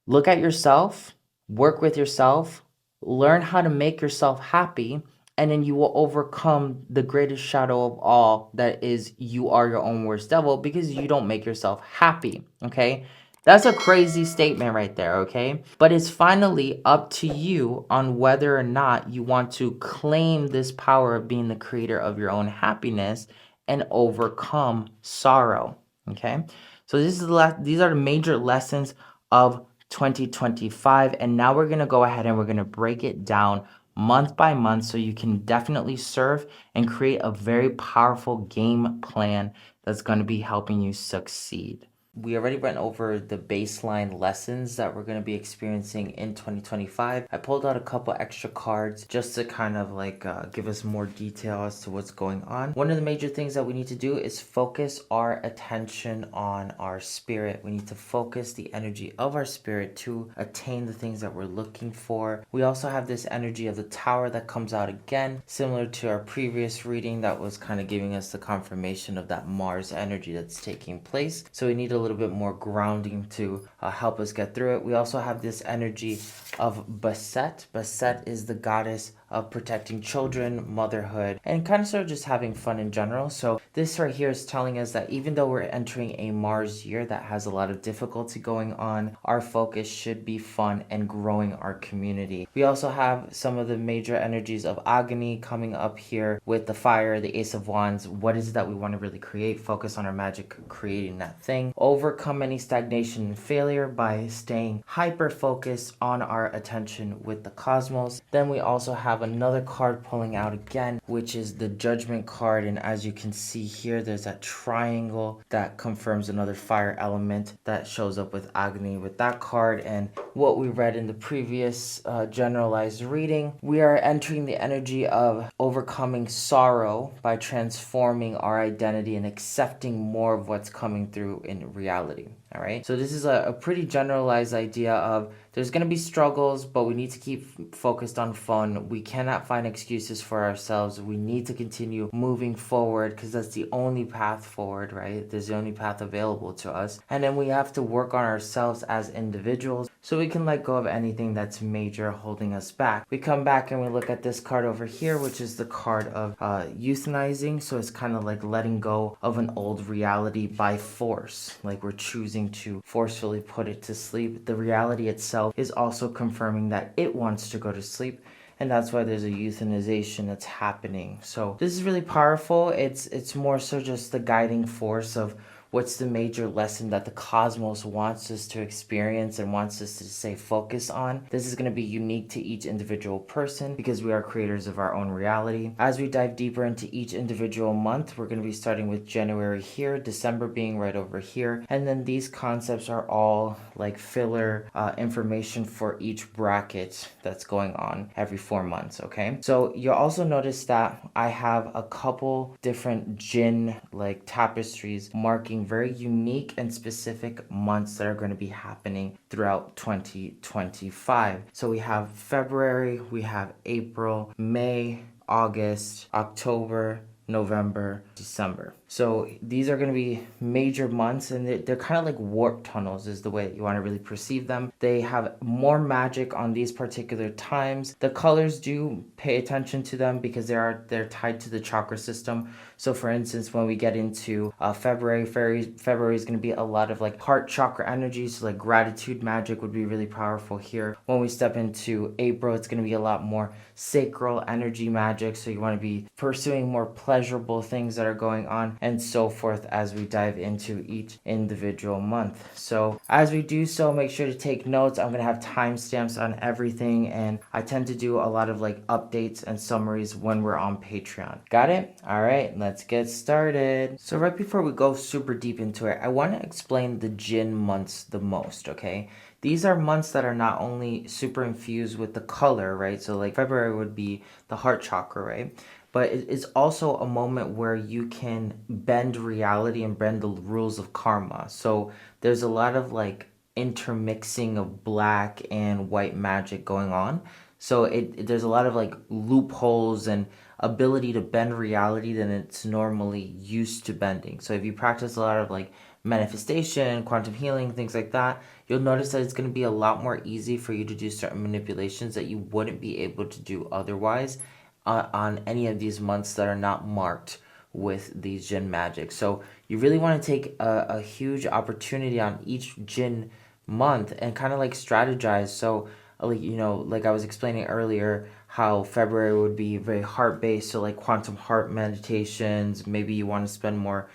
look at yourself, work with yourself, learn how to make yourself happy, and then you will overcome the greatest shadow of all, that is, you are your own worst devil, because you don't make yourself happy, okay? That's a crazy statement right there, okay? But it's finally up to you on whether or not you want to claim this power of being the creator of your own happiness and overcome sorrow, okay? So these are the major lessons of 2025, and now we're going to go ahead and we're going to break it down month by month so you can definitely serve and create a very powerful game plan that's going to be helping you succeed. We already went over the baseline lessons that we're going to be experiencing in 2025. I pulled out a couple extra cards just to kind of like give us more detail as to what's going on. One of the major things that we need to do is focus our attention on our spirit. We need to focus the energy of our spirit to attain the things that we're looking for. We also have this energy of the tower that comes out again, similar to our previous reading that was kind of giving us the confirmation of that Mars energy that's taking place. So we need a little bit more grounding to help us get through it. We also have this energy of Baset. Baset is the goddess of protecting children, motherhood, and kind of sort of just having fun in general. So this right here is telling us that even though we're entering a Mars year that has a lot of difficulty going on, our focus should be fun and growing our community. We also have some of the major energies of Agni coming up here with the fire, the Ace of Wands. What is it that we want to really create? Focus on our magic, creating that thing. Overcome any stagnation and failure by staying hyper focused on our attention with the cosmos. Then we also have another card pulling out again, which is the Judgment card, and as you can see here, there's that triangle that confirms another fire element that shows up with Agni with that card. And what we read in the previous generalized reading, we are entering the energy of overcoming sorrow by transforming our identity and accepting more of what's coming through in reality. All right, so this is a pretty generalized idea of there's going to be struggles, but we need to keep focused on fun. We cannot find excuses for ourselves. We need to continue moving forward because that's the only path forward, right? There's the only path available to us. And then we have to work on ourselves as individuals so we can let go of anything that's major holding us back. We come back and we look at this card over here, which is the card of euthanizing. So it's kind of like letting go of an old reality by force, like we're choosing to forcefully put it to sleep. The reality itself is also confirming that it wants to go to sleep, and that's why there's a euthanization that's happening. So this is really powerful. It's more so just the guiding force of what's the major lesson that the cosmos wants us to experience and wants us to stay focused on. This is going to be unique to each individual person because we are creators of our own reality. As we dive deeper into each individual month, we're going to be starting with January here, December being right over here, and then these concepts are all like filler information for each bracket that's going on every 4 months, okay? So you'll also notice that I have a couple different jinn like tapestries marking very unique and specific months that are going to be happening throughout 2025. So we have February, we have April, May, August, October, November, December. So these are going to be major months, and they're kind of like warp tunnels is the way that you want to really perceive them. They have more magic on these particular times. The colors do pay attention to them because they're tied to the chakra system. So for instance, when we get into February is going to be a lot of like heart chakra energy. So like gratitude magic would be really powerful here. When we step into April, it's going to be a lot more sacral energy magic. So you want to be pursuing more pleasurable things that are going on, and so forth as we dive into each individual month. So as we do so, make sure to take notes. I'm going to have timestamps on everything, and I tend to do a lot of like updates and summaries when we're on Patreon. Got it? All right, let's get started. So right before we go super deep into it, I want to explain the Jinn months the most, okay? These are months that are not only super infused with the color, right? So like February would be the heart chakra, right? But it's also a moment where you can bend reality and bend the rules of karma. So there's a lot of like intermixing of black and white magic going on. So there's a lot of like loopholes and ability to bend reality than it's normally used to bending. So if you practice a lot of like manifestation, quantum healing, things like that, you'll notice that it's going to be a lot more easy for you to do certain manipulations that you wouldn't be able to do otherwise on any of these months that are not marked with these Jinn magic. So you really want to take a huge opportunity on each Jinn month and kind of like strategize. So like I was explaining earlier, how February would be very heart-based, so like quantum heart meditations. Maybe you want to spend more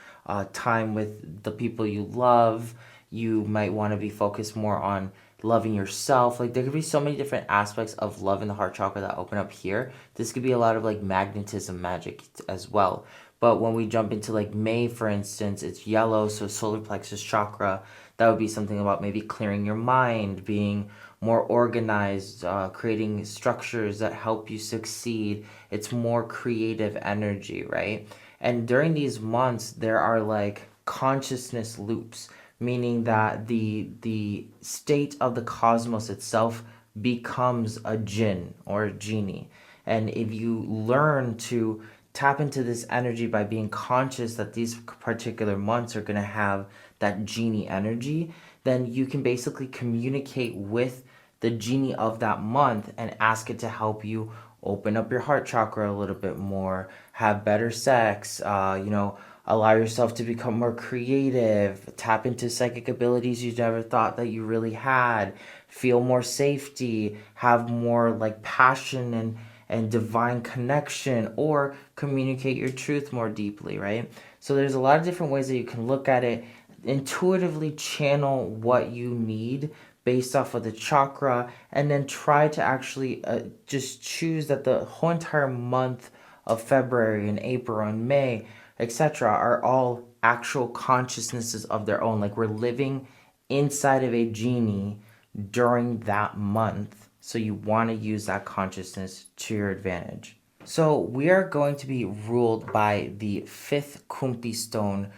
time with the people you love. You might want to be focused more on loving yourself. Like there could be so many different aspects of love in the heart chakra that open up here. This could be a lot of like magnetism magic as well. But when we jump into like May, for instance, it's yellow, so solar plexus chakra. That would be something about maybe clearing your mind, being more organized, creating structures that help you succeed. It's more creative energy, right? And during these months, there are like consciousness loops, meaning that the state of the cosmos itself becomes a jinn or a genie. And if you learn to tap into this energy by being conscious that these particular months are going to have that genie energy, then you can basically communicate with the genie of that month and ask it to help you open up your heart chakra a little bit more, have better sex, allow yourself to become more creative, tap into psychic abilities you never thought that you really had, feel more safety, have more like passion and divine connection, or communicate your truth more deeply, right? So there's a lot of different ways that you can look at it, intuitively channel what you need based off of the chakra, and then try to actually just choose that the whole entire month of February and April and May, etc., are all actual consciousnesses of their own. Like we're living inside of a genie during that month. So you want to use that consciousness to your advantage. So we are going to be ruled by the fifth Kumpi stone,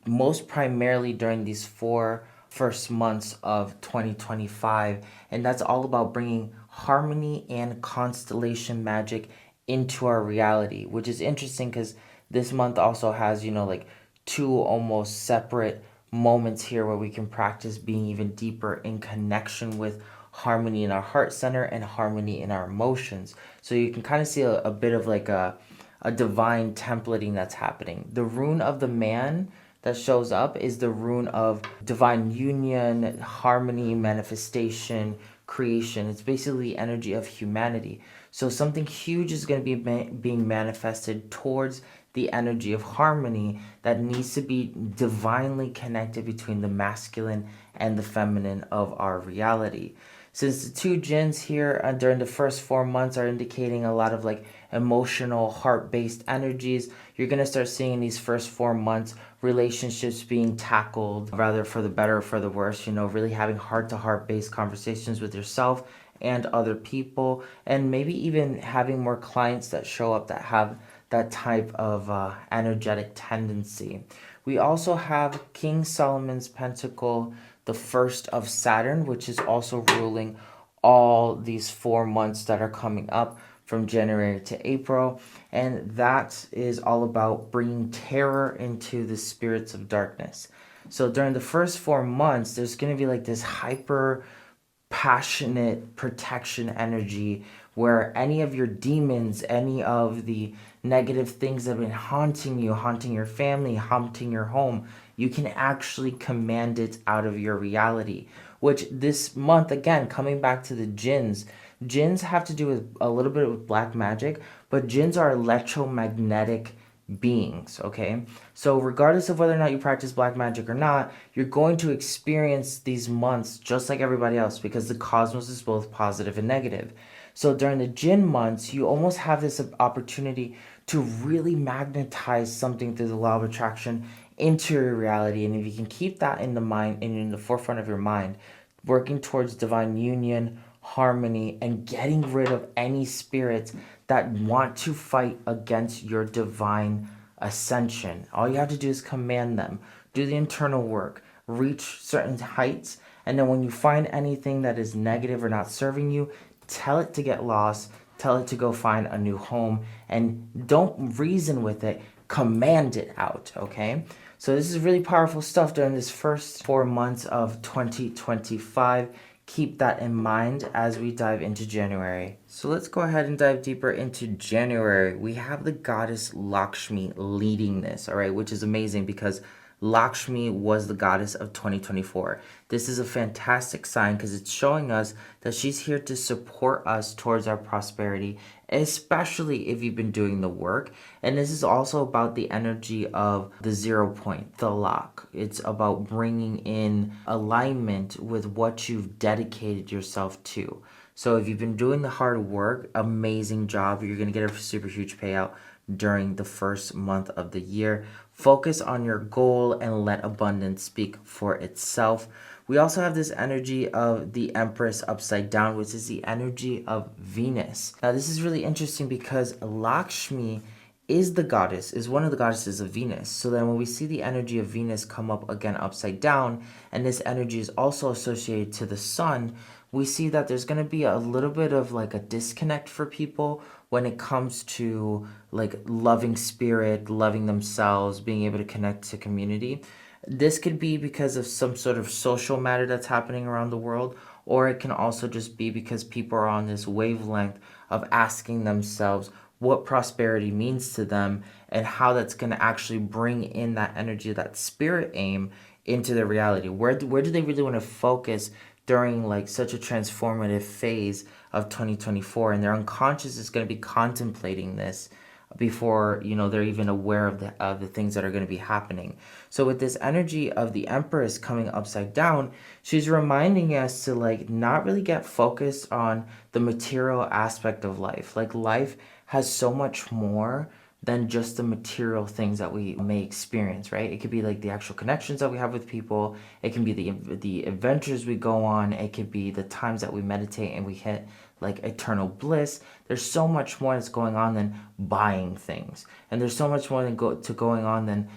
most primarily during these 4 first months of 2025. And that's all about bringing harmony and constellation magic into our reality, which is interesting because this month also has, like two almost separate moments here where we can practice being even deeper in connection with harmony in our heart center and harmony in our emotions. So you can kind of see a bit of like a divine templating that's happening. The rune of the man that shows up is the rune of divine union, harmony, manifestation, creation. It's basically the energy of humanity. So something huge is going to be being manifested towards the energy of harmony that needs to be divinely connected between the masculine and the feminine of our reality. Since the two jinns here during the first 4 months are indicating a lot of like emotional, heart-based energies, you're going to start seeing in these first 4 months relationships being tackled, rather for the better or for the worse, really having heart-to-heart based conversations with yourself and other people, and maybe even having more clients that show up that have that type of energetic tendency. We also have King Solomon's Pentacle, the first of Saturn, which is also ruling all these 4 months that are coming up from January to April. And that is all about bringing terror into the spirits of darkness. So during the first 4 months, there's going to be like this hyper passionate protection energy where any of your demons, any of the negative things that have been haunting you, haunting your family, haunting your home, you can actually command it out of your reality. Which this month, again, coming back to the jinns have to do with a little bit with black magic, but jinns are electromagnetic beings, okay? So regardless of whether or not you practice black magic or not, you're going to experience these months just like everybody else because the cosmos is both positive and negative. So during the jinn months, you almost have this opportunity to really magnetize something through the law of attraction into your reality. And if you can keep that in the mind and in the forefront of your mind, working towards divine union, harmony, and getting rid of any spirits that want to fight against your divine ascension. All you have to do is command them, do the internal work, reach certain heights, and then when you find anything that is negative or not serving you, tell it to get lost, tell it to go find a new home, and don't reason with it, command it out, okay? So this is really powerful stuff during this first 4 months of 2025. Keep that in mind as we dive into January. So let's go ahead and dive deeper into January. We have the goddess Lakshmi leading this, all right, which is amazing because Lakshmi was the goddess of 2024. This is a fantastic sign because it's showing us that she's here to support us towards our prosperity, especially if you've been doing the work. And this is also about the energy of the 0 point, the lock. It's about bringing in alignment with what you've dedicated yourself to. So if you've been doing the hard work, amazing job. You're going to get a super huge payout during the first month of the year. Focus on your goal and let abundance speak for itself. We also have this energy of the Empress upside down, which is the energy of Venus. Now, this is really interesting because Lakshmi is one of the goddesses of Venus. So then when we see the energy of Venus come up again upside down, and this energy is also associated to the sun, we see that there's going to be a little bit of like a disconnect for people when it comes to like loving spirit, loving themselves, being able to connect to community. This could be because of some sort of social matter that's happening around the world, or it can also just be because people are on this wavelength of asking themselves what prosperity means to them and how that's going to actually bring in that energy, that spirit aim into their reality. Where do they really want to focus during like such a transformative phase of 2024? And their unconscious is going to be contemplating this before they're even aware of the things that are going to be happening. So with this energy of the Empress coming upside down, she's reminding us to like not really get focused on the material aspect of life. Like life has so much more than just the material things that we may experience, right? It could be like the actual connections that we have with people. It can be the adventures we go on. It could be the times that we meditate and we hit like eternal bliss. There's so much more that's going on than buying things, and there's so much more than going on than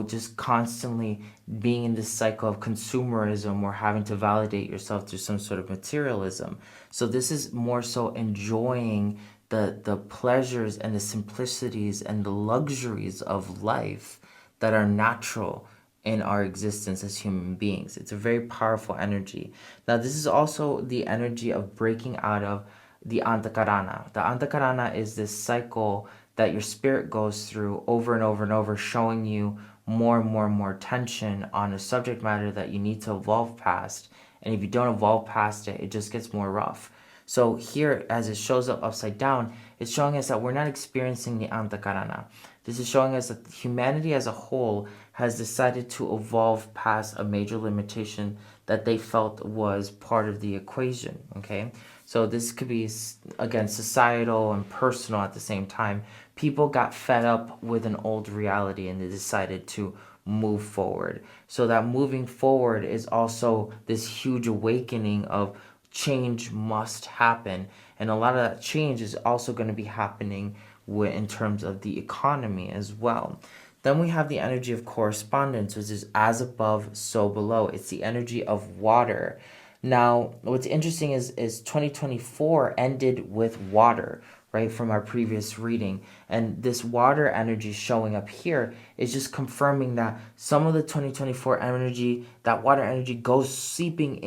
just constantly being in this cycle of consumerism or having to validate yourself through some sort of materialism. So this is more so enjoying the pleasures and the simplicities and the luxuries of life that are natural in our existence as human beings. It's a very powerful energy. Now, this is also the energy of breaking out of the Antakarana. The Antakarana is this cycle that your spirit goes through over and over and over, showing you more and more and more tension on a subject matter that you need to evolve past. And if you don't evolve past it, it just gets more rough. So here, as it shows up upside down, it's showing us that we're not experiencing the Antakarana. This is showing us that humanity as a whole has decided to evolve past a major limitation that they felt was part of the equation, okay? So this could be, again, societal and personal at the same time. People got fed up with an old reality and they decided to move forward. So that moving forward is also this huge awakening of change must happen, and a lot of that change is also going to be happening in terms of the economy as well. Then we have the energy of correspondence, which is as above, so below. It's the energy of water. Now, what's interesting is 2024 ended with water, right, from our previous reading. And this water energy showing up here is just confirming that some of the 2024 energy, that water energy, goes seeping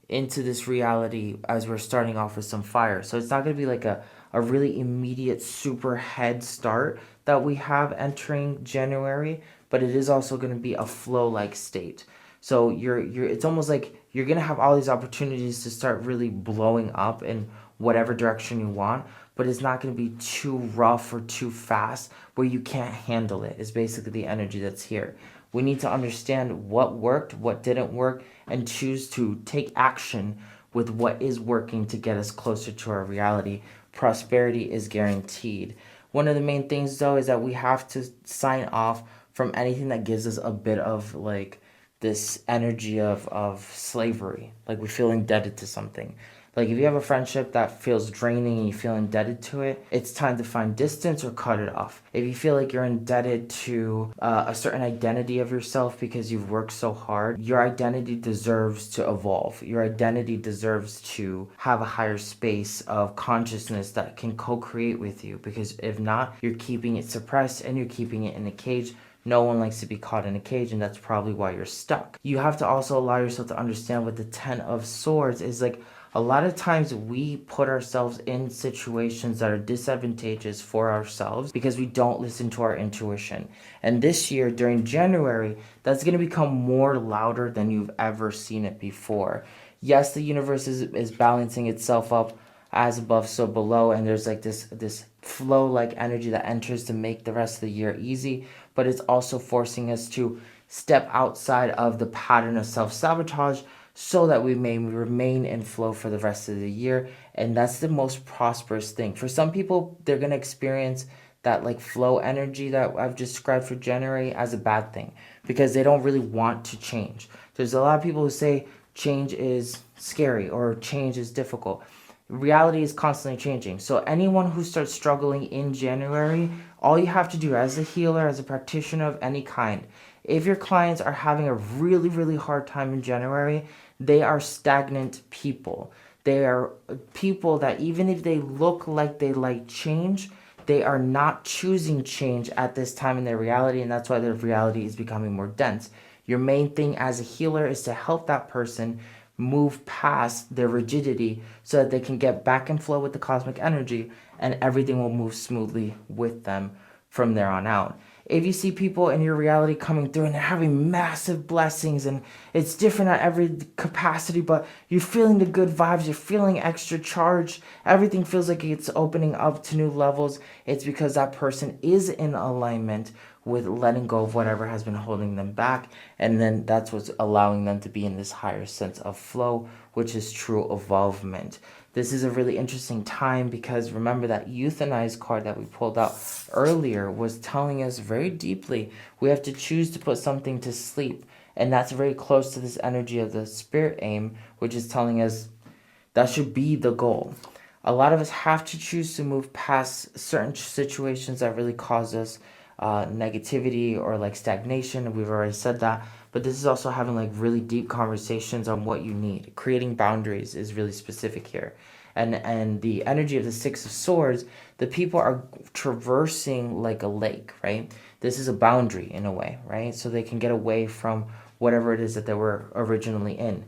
into this reality as we're starting off with some fire. So it's not going to be like a really immediate super head start that we have entering January, but it is also going to be a flow-like state. So it's almost like you're going to have all these opportunities to start really blowing up in whatever direction you want, but it's not going to be too rough or too fast where you can't handle it, is basically the energy that's here. We need to understand what worked, what didn't work, and choose to take action with what is working to get us closer to our reality. Prosperity is guaranteed. One of the main things, though, is that we have to sign off from anything that gives us a bit of like this energy of slavery, like we feel indebted to something. Like if you have a friendship that feels draining and you feel indebted to it, it's time to find distance or cut it off. If you feel like you're indebted to a certain identity of yourself because you've worked so hard, your identity deserves to evolve. Your identity deserves to have a higher space of consciousness that can co-create with you, because if not, you're keeping it suppressed and you're keeping it in a cage. No one likes to be caught in a cage, and that's probably why you're stuck. You have to also allow yourself to understand what the Ten of Swords is like. A lot of times we put ourselves in situations that are disadvantageous for ourselves because we don't listen to our intuition. And this year, during January, that's going to become more louder than you've ever seen it before. Yes, the universe is balancing itself up as above, so below, and there's like this flow like energy that enters to make the rest of the year easy, but it's also forcing us to step outside of the pattern of self-sabotage so that we may remain in flow for the rest of the year. And that's the most prosperous thing. For some people, they're going to experience that like flow energy that I've described for January as a bad thing because they don't really want to change. There's a lot of people who say change is scary or change is difficult. Reality is constantly changing. So anyone who starts struggling in January, all you have to do as a healer, as a practitioner of any kind, if your clients are having a really, really hard time in January, they are stagnant people. They are people that even if they look like they like change, they are not choosing change at this time in their reality, and that's why their reality is becoming more dense. Your main thing as a healer is to help that person move past their rigidity so that they can get back in flow with the cosmic energy and everything will move smoothly with them from there on out. If you see people in your reality coming through and they're having massive blessings and it's different at every capacity, but you're feeling the good vibes, you're feeling extra charged, everything feels like it's opening up to new levels, it's because that person is in alignment with letting go of whatever has been holding them back, and then that's what's allowing them to be in this higher sense of flow, which is true evolvement. This is a really interesting time because remember that euthanize card that we pulled out earlier was telling us very deeply we have to choose to put something to sleep, and that's very close to this energy of the spirit aim, which is telling us that should be the goal. A lot of us have to choose to move past certain situations that really cause us negativity or like stagnation. We've already said that, but this is also having like really deep conversations on what you need. Creating boundaries is really specific here. And the energy of the Six of Swords, the people are traversing like a lake, right? This is a boundary in a way, right? So they can get away from whatever it is that they were originally in.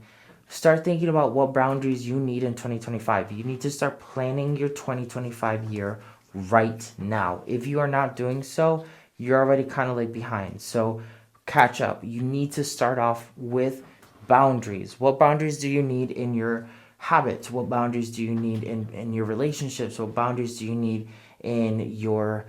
Start thinking about what boundaries you need in 2025. You need to start planning your 2025 year right now. If you are not doing so, you're already kind of like behind. So catch up. You need to start off with boundaries. What boundaries do you need in your habits? What boundaries do you need in your relationships? What boundaries do you need in your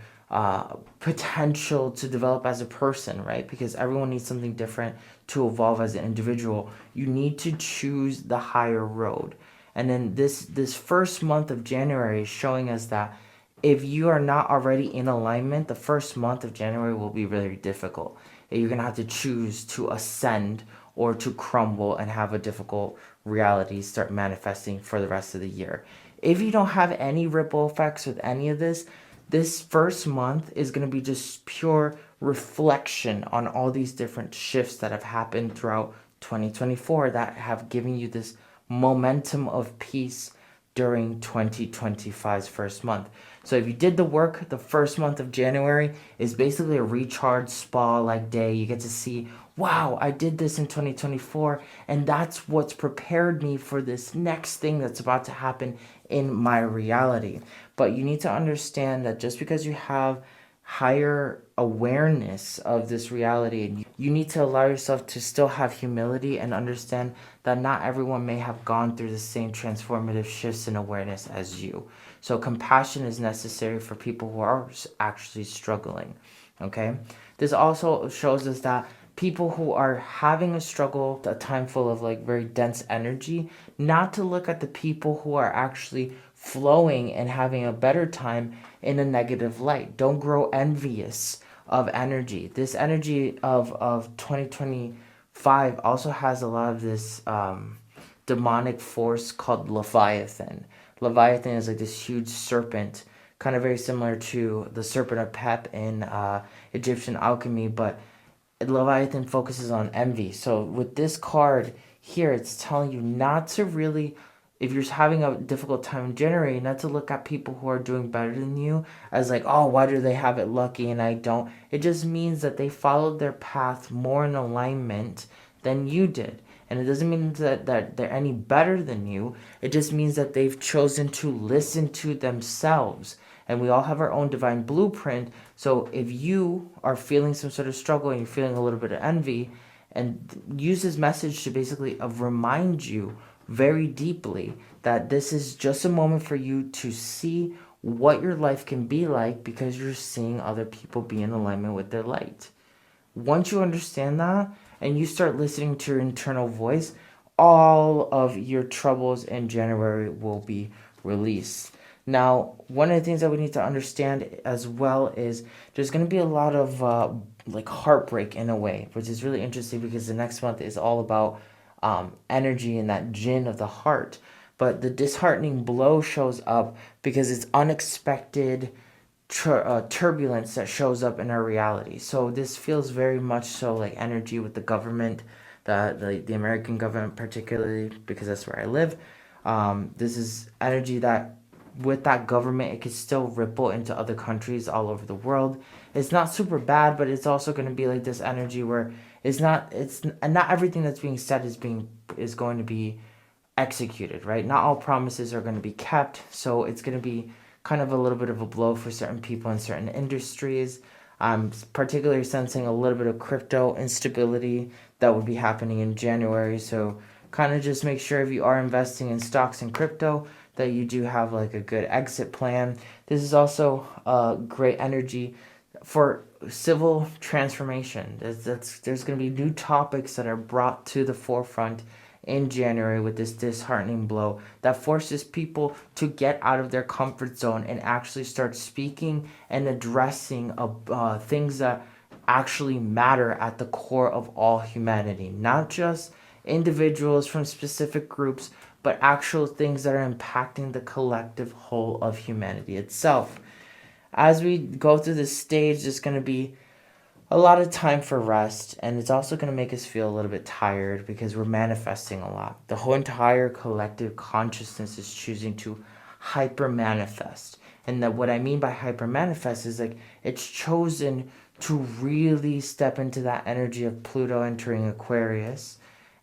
potential to develop as a person, right? Because everyone needs something different to evolve as an individual. You need to choose the higher road. And then this first month of January is showing us that if you are not already in alignment, the first month of January will be very difficult. You're going to have to choose to ascend or to crumble and have a difficult reality start manifesting for the rest of the year. If you don't have any ripple effects with any of this, this first month is going to be just pure reflection on all these different shifts that have happened throughout 2024 that have given you this momentum of peace during 2025's first month. So if you did the work, the first month of January is basically a recharge spa like day. You get to see, wow, I did this in 2024, and that's what's prepared me for this next thing that's about to happen in my reality. But you need to understand that just because you have higher awareness of this reality, and you need to allow yourself to still have humility and understand that not everyone may have gone through the same transformative shifts in awareness as you. So compassion is necessary for people who are actually struggling, okay? This also shows us that people who are having a struggle, a time full of like very dense energy, not to look at the people who are actually flowing and having a better time in a negative light. Don't grow envious of energy. This energy of 2025 also has a lot of this demonic force called Leviathan. Leviathan is like this huge serpent, kind of very similar to the serpent of Pep in Egyptian alchemy, but Leviathan focuses on envy. So with this card here, it's telling you not to really, if you're having a difficult time in January, not to look at people who are doing better than you as like, oh, why do they have it lucky and I don't? It just means that they followed their path more in alignment than you did. And it doesn't mean that they're any better than you. It just means that they've chosen to listen to themselves. And we all have our own divine blueprint. So if you are feeling some sort of struggle and you're feeling a little bit of envy, and use this message to basically remind you very deeply that this is just a moment for you to see what your life can be like because you're seeing other people be in alignment with their light. Once you understand that and you start listening to your internal voice, all of your troubles in January will be released. Now, one of the things that we need to understand as well is there's going to be a lot of like heartbreak in a way, which is really interesting because the next month is all about energy and that jinn of the heart. But the disheartening blow shows up because it's unexpected turbulence that shows up in our reality. So this feels very much so like energy with the government, the American government particularly, because that's where I live. This is energy that with that government, it could still ripple into other countries all over the world. It's not super bad, but it's also going to be like this energy where not everything that's being said is going to be executed, right? Not all promises are going to be kept, so it's going to be kind of a little bit of a blow for certain people in certain industries. I'm particularly sensing a little bit of crypto instability that would be happening in January, so kind of just make sure if you are investing in stocks and crypto that you do have like a good exit plan. This is also a great energy for civil transformation. There's going to be new topics that are brought to the forefront in January with this disheartening blow that forces people to get out of their comfort zone and actually start speaking and addressing things that actually matter at the core of all humanity, not just individuals from specific groups, but actual things that are impacting the collective whole of humanity itself. As we go through this stage, there's going to be a lot of time for rest, and it's also going to make us feel a little bit tired because we're manifesting a lot. The whole entire collective consciousness is choosing to hyper manifest. And that what I mean by hyper manifest is like it's chosen to really step into that energy of Pluto entering Aquarius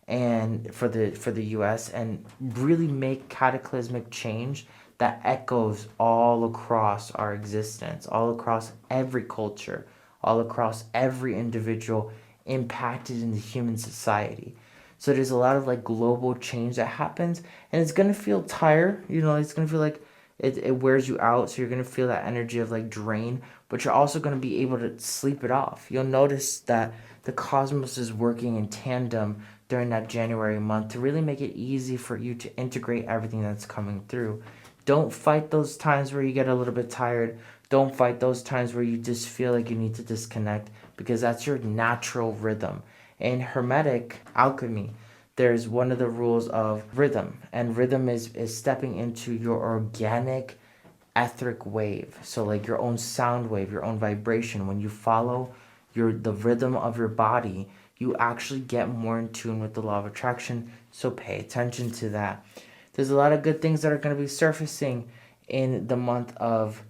and for the US and really make cataclysmic change that echoes all across our existence, all across every culture, all across every individual impacted in the human society. So there's a lot of like global change that happens, and it's gonna feel tired. It's gonna feel like it wears you out. So you're gonna feel that energy of like drain, but you're also gonna be able to sleep it off. You'll notice that the cosmos is working in tandem during that January month to really make it easy for you to integrate everything that's coming through. Don't fight those times where you get a little bit tired. Don't fight those times where you just feel like you need to disconnect because that's your natural rhythm. In Hermetic alchemy, there's one of the rules of rhythm, and rhythm is stepping into your organic etheric wave. So like your own sound wave, your own vibration. When you follow the rhythm of your body, you actually get more in tune with the law of attraction. So pay attention to that. There's a lot of good things that are going to be surfacing in the month of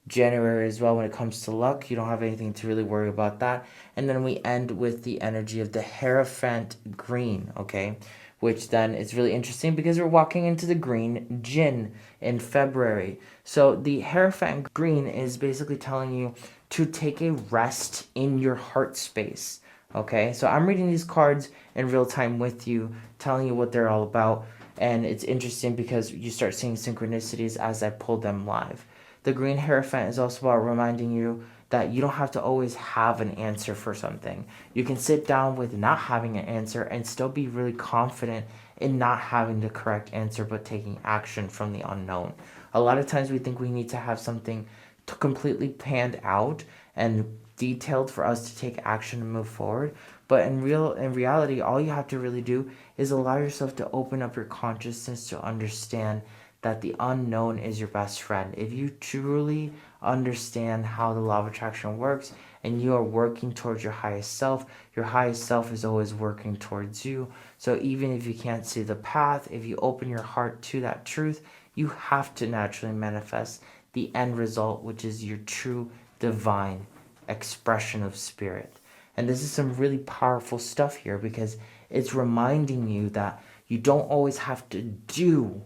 January as well when it comes to luck. You don't have anything to really worry about that. And then we end with the energy of the Hierophant green, okay? Which then is really interesting because we're walking into the green Jinn in February. So the Hierophant green is basically telling you to take a rest in your heart space, okay? So I'm reading these cards in real time with you, telling you what they're all about. And it's interesting because you start seeing synchronicities as I pull them live. The green Hierophant is also about reminding you that you don't have to always have an answer for something. You can sit down with not having an answer and still be really confident in not having the correct answer but taking action from the unknown. A lot of times we think we need to have something completely panned out and detailed for us to take action and move forward. But in reality, all you have to really do is allow yourself to open up your consciousness to understand that the unknown is your best friend. If you truly understand how the law of attraction works and you are working towards your highest self is always working towards you. So even if you can't see the path, if you open your heart to that truth, you have to naturally manifest the end result, which is your true divine expression of spirit. And this is some really powerful stuff here because it's reminding you that you don't always have to do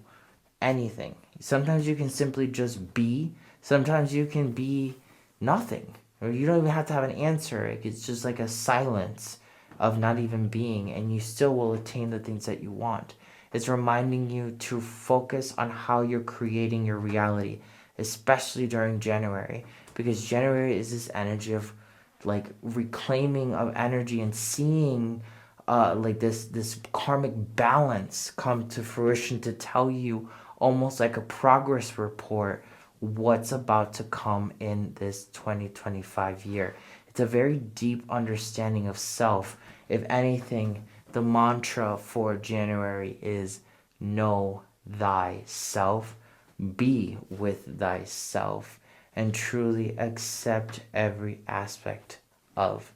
anything. Sometimes you can simply just be. Sometimes you can be nothing. Or you don't even have to have an answer. It's just like a silence of not even being, and you still will attain the things that you want. It's reminding you to focus on how you're creating your reality, especially during January, because January is this energy of like reclaiming of energy and seeing like this karmic balance come to fruition to tell you almost like a progress report what's about to come in this 2025 year. It's a very deep understanding of self. If anything, the mantra for January is know thyself, be with thyself, and truly accept every aspect of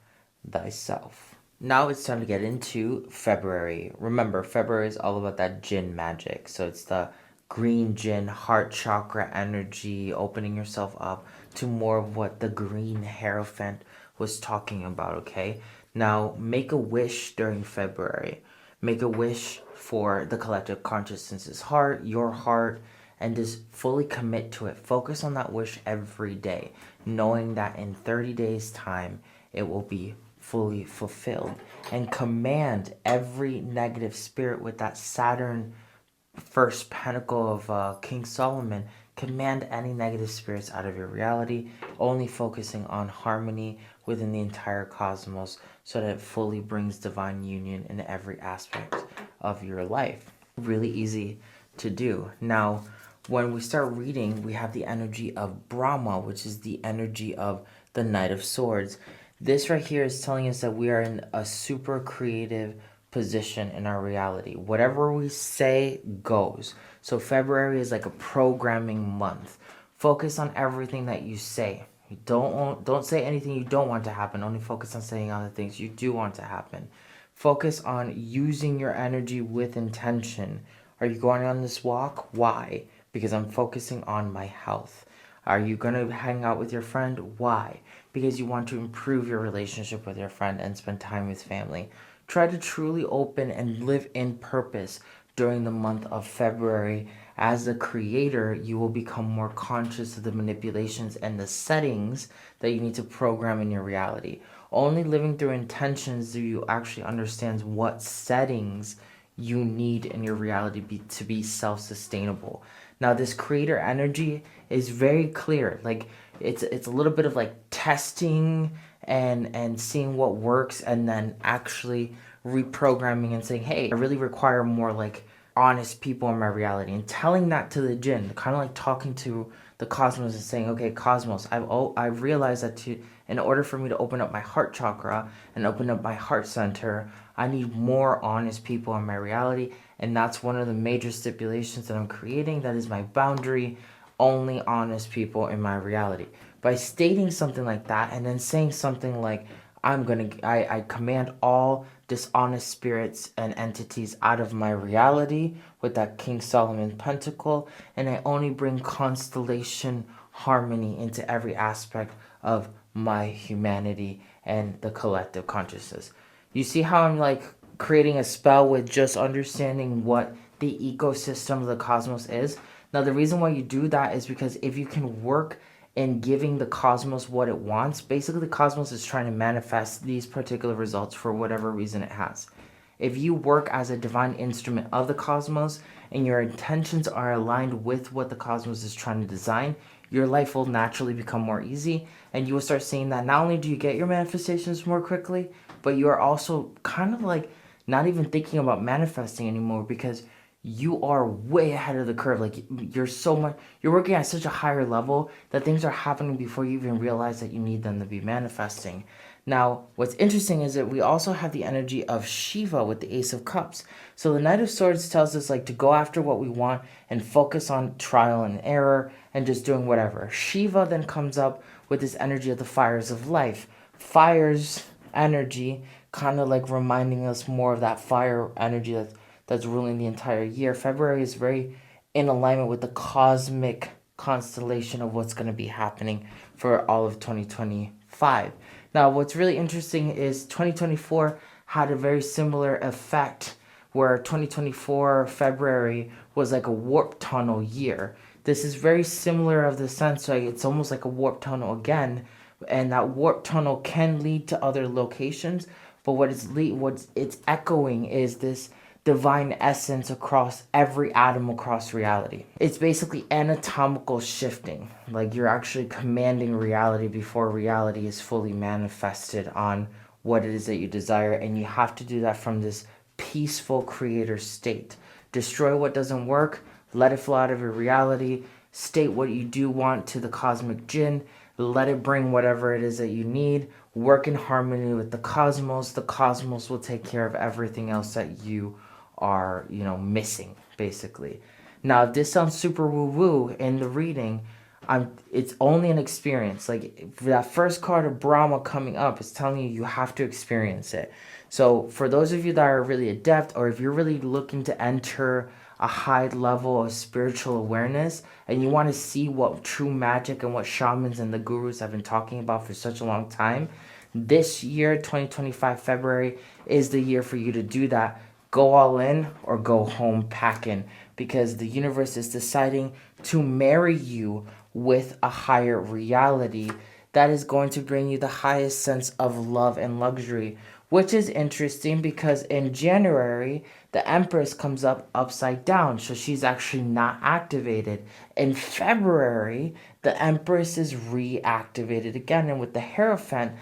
thyself. Now it's time to get into February. Remember, February is all about that Jinn magic. So it's the green Jinn heart chakra energy, opening yourself up to more of what the green Hierophant was talking about, okay? Now, make a wish during February. Make a wish for the collective consciousness's heart, your heart, and just fully commit to it. Focus on that wish every day, knowing that in 30 days' time, it will be fully fulfilled. And command every negative spirit with that Saturn first pentacle of King Solomon. Command any negative spirits out of your reality, only focusing on harmony within the entire cosmos so that it fully brings divine union in every aspect of your life. Really easy to do. Now, when we start reading, we have the energy of Brahma, which is the energy of the Knight of Swords. This right here is telling us that we are in a super creative position in our reality. Whatever we say goes. So February is like a programming month. Focus on everything that you say. You don't say anything you don't want to happen. Only focus on saying all the things you do want to happen. Focus on using your energy with intention. Are you going on this walk? Why? Because I'm focusing on my health. Are you going to hang out with your friend? Why? Because you want to improve your relationship with your friend and spend time with family. Try to truly open and live in purpose during the month of February. As the creator, you will become more conscious of the manipulations and the settings that you need to program in your reality. Only living through intentions do you actually understand what settings you need in your reality to be self-sustainable. Now, this creator energy is very clear. Like it's a little bit of like testing and seeing what works, and then actually reprogramming and saying, hey, I really require more like honest people in my reality, and telling that to the Jinn, kind of like talking to the cosmos and saying, okay, cosmos, I've realized that in order for me to open up my heart chakra and open up my heart center, I need more honest people in my reality, and that's one of the major stipulations that I'm creating. That is my boundary. Only honest people in my reality. By stating something like that and then saying something like, I command all dishonest spirits and entities out of my reality with that King Solomon pentacle, and I only bring constellation harmony into every aspect of my humanity and the collective consciousness. You see how I'm like creating a spell with just understanding what the ecosystem of the cosmos is? Now, the reason why you do that is because if you can work in giving the cosmos what it wants, basically the cosmos is trying to manifest these particular results for whatever reason it has. If you work as a divine instrument of the cosmos and your intentions are aligned with what the cosmos is trying to design, your life will naturally become more easy, and you will start seeing that not only do you get your manifestations more quickly, but you are also kind of like not even thinking about manifesting anymore, because you are way ahead of the curve. Like you're working at such a higher level that things are happening before you even realize that you need them to be manifesting. Now, what's interesting is that we also have the energy of Shiva with the Ace of Cups. So the Knight of Swords tells us like to go after what we want and focus on trial and error and just doing whatever. Shiva then comes up with this energy of the fires of life. Fires energy, kind of like reminding us more of that fire energy that's ruling the entire year. February is very in alignment with the cosmic constellation of what's going to be happening for all of 2025. Now, what's really interesting is 2024 had a very similar effect where 2024 February was like a warp tunnel year. This is very similar of the sense, like it's almost like a warp tunnel again, and that warp tunnel can lead to other locations, but what's it's echoing is this divine essence across every atom across reality. It's basically anatomical shifting. Like you're actually commanding reality before reality is fully manifested on what it is that you desire, and you have to do that from this peaceful creator state. Destroy what doesn't work, let it flow out of your reality, state what you do want to the cosmic jinn, let it bring whatever it is that you need, work in harmony with the cosmos will take care of everything else that you are, missing, basically. Now, if this sounds super woo-woo in the reading, it's only an experience. Like that first card of Brahma coming up is telling you you have to experience it. So for those of you that are really adept, or if you're really looking to enter a high level of spiritual awareness and you want to see what true magic and what shamans and the gurus have been talking about for such a long time, this year, 2025 February, is the year for you to do that. Go all in or go home packing, because the universe is deciding to marry you with a higher reality that is going to bring you the highest sense of love and luxury, which is interesting because in January, the Empress comes up upside down, so she's actually not activated. In February, the Empress is reactivated again, and with the Hierophant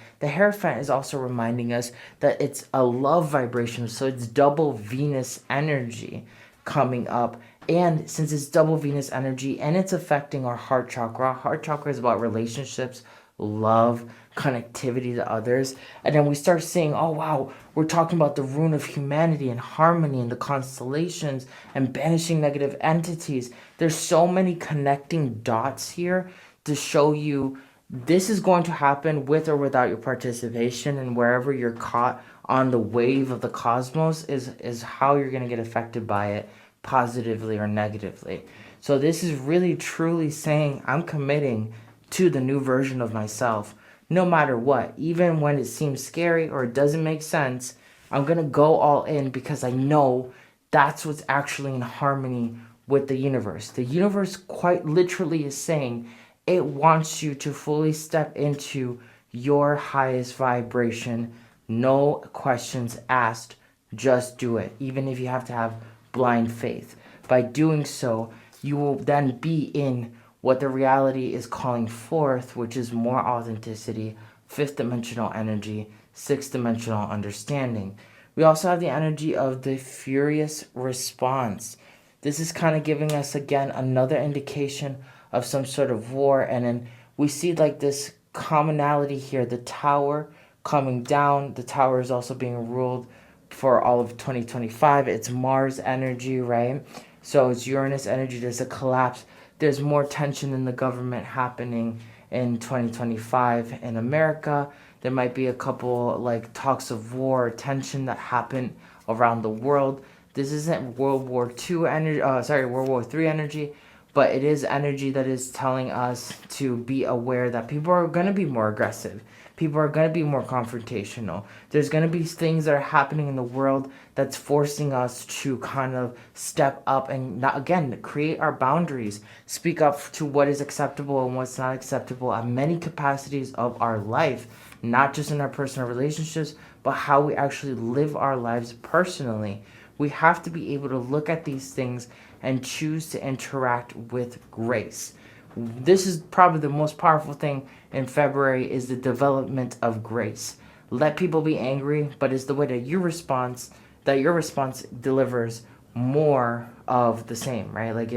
is also reminding us that it's a love vibration, so it's double Venus energy coming up. And since it's double Venus energy and it's affecting our heart chakra is about relationships, love, connectivity to others. And then we start seeing, oh wow, we're talking about the rune of humanity and harmony and the constellations and banishing negative entities. There's so many connecting dots here to show you this is going to happen with or without your participation, and wherever you're caught on the wave of the cosmos is how you're going to get affected by it, positively or negatively. So this is really truly saying I'm committing to the new version of myself, no matter what. Even when it seems scary or it doesn't make sense, I'm going to go all in because I know that's what's actually in harmony with the universe. The universe quite literally is saying it wants you to fully step into your highest vibration. No questions asked. Just do it, even if you have to have blind faith. By doing so, you will then be in what the reality is calling forth, which is more authenticity, fifth dimensional energy, sixth dimensional understanding. We also have the energy of the furious response. This is kind of giving us, again, another indication of some sort of war. And then we see like this commonality here, the tower coming down. The tower is also being ruled for all of 2025. It's Mars energy, right? So it's Uranus energy. There's a collapse. There's more tension in the government happening in 2025 in America. There might be a couple like talks of war or tension that happen around the world. This isn't World War II energy, World War III energy, but it is energy that is telling us to be aware that people are going to be more aggressive. People are going to be more confrontational. There's going to be things that are happening in the world that's forcing us to kind of step up and, not, again, create our boundaries. Speak up to what is acceptable and what's not acceptable at many capacities of our life. Not just in our personal relationships, but how we actually live our lives personally. We have to be able to look at these things and choose to interact with grace. This is probably the most powerful thing in February, is the development of grace. Let people be angry, but it's the way that your response delivers more of the same, right? Like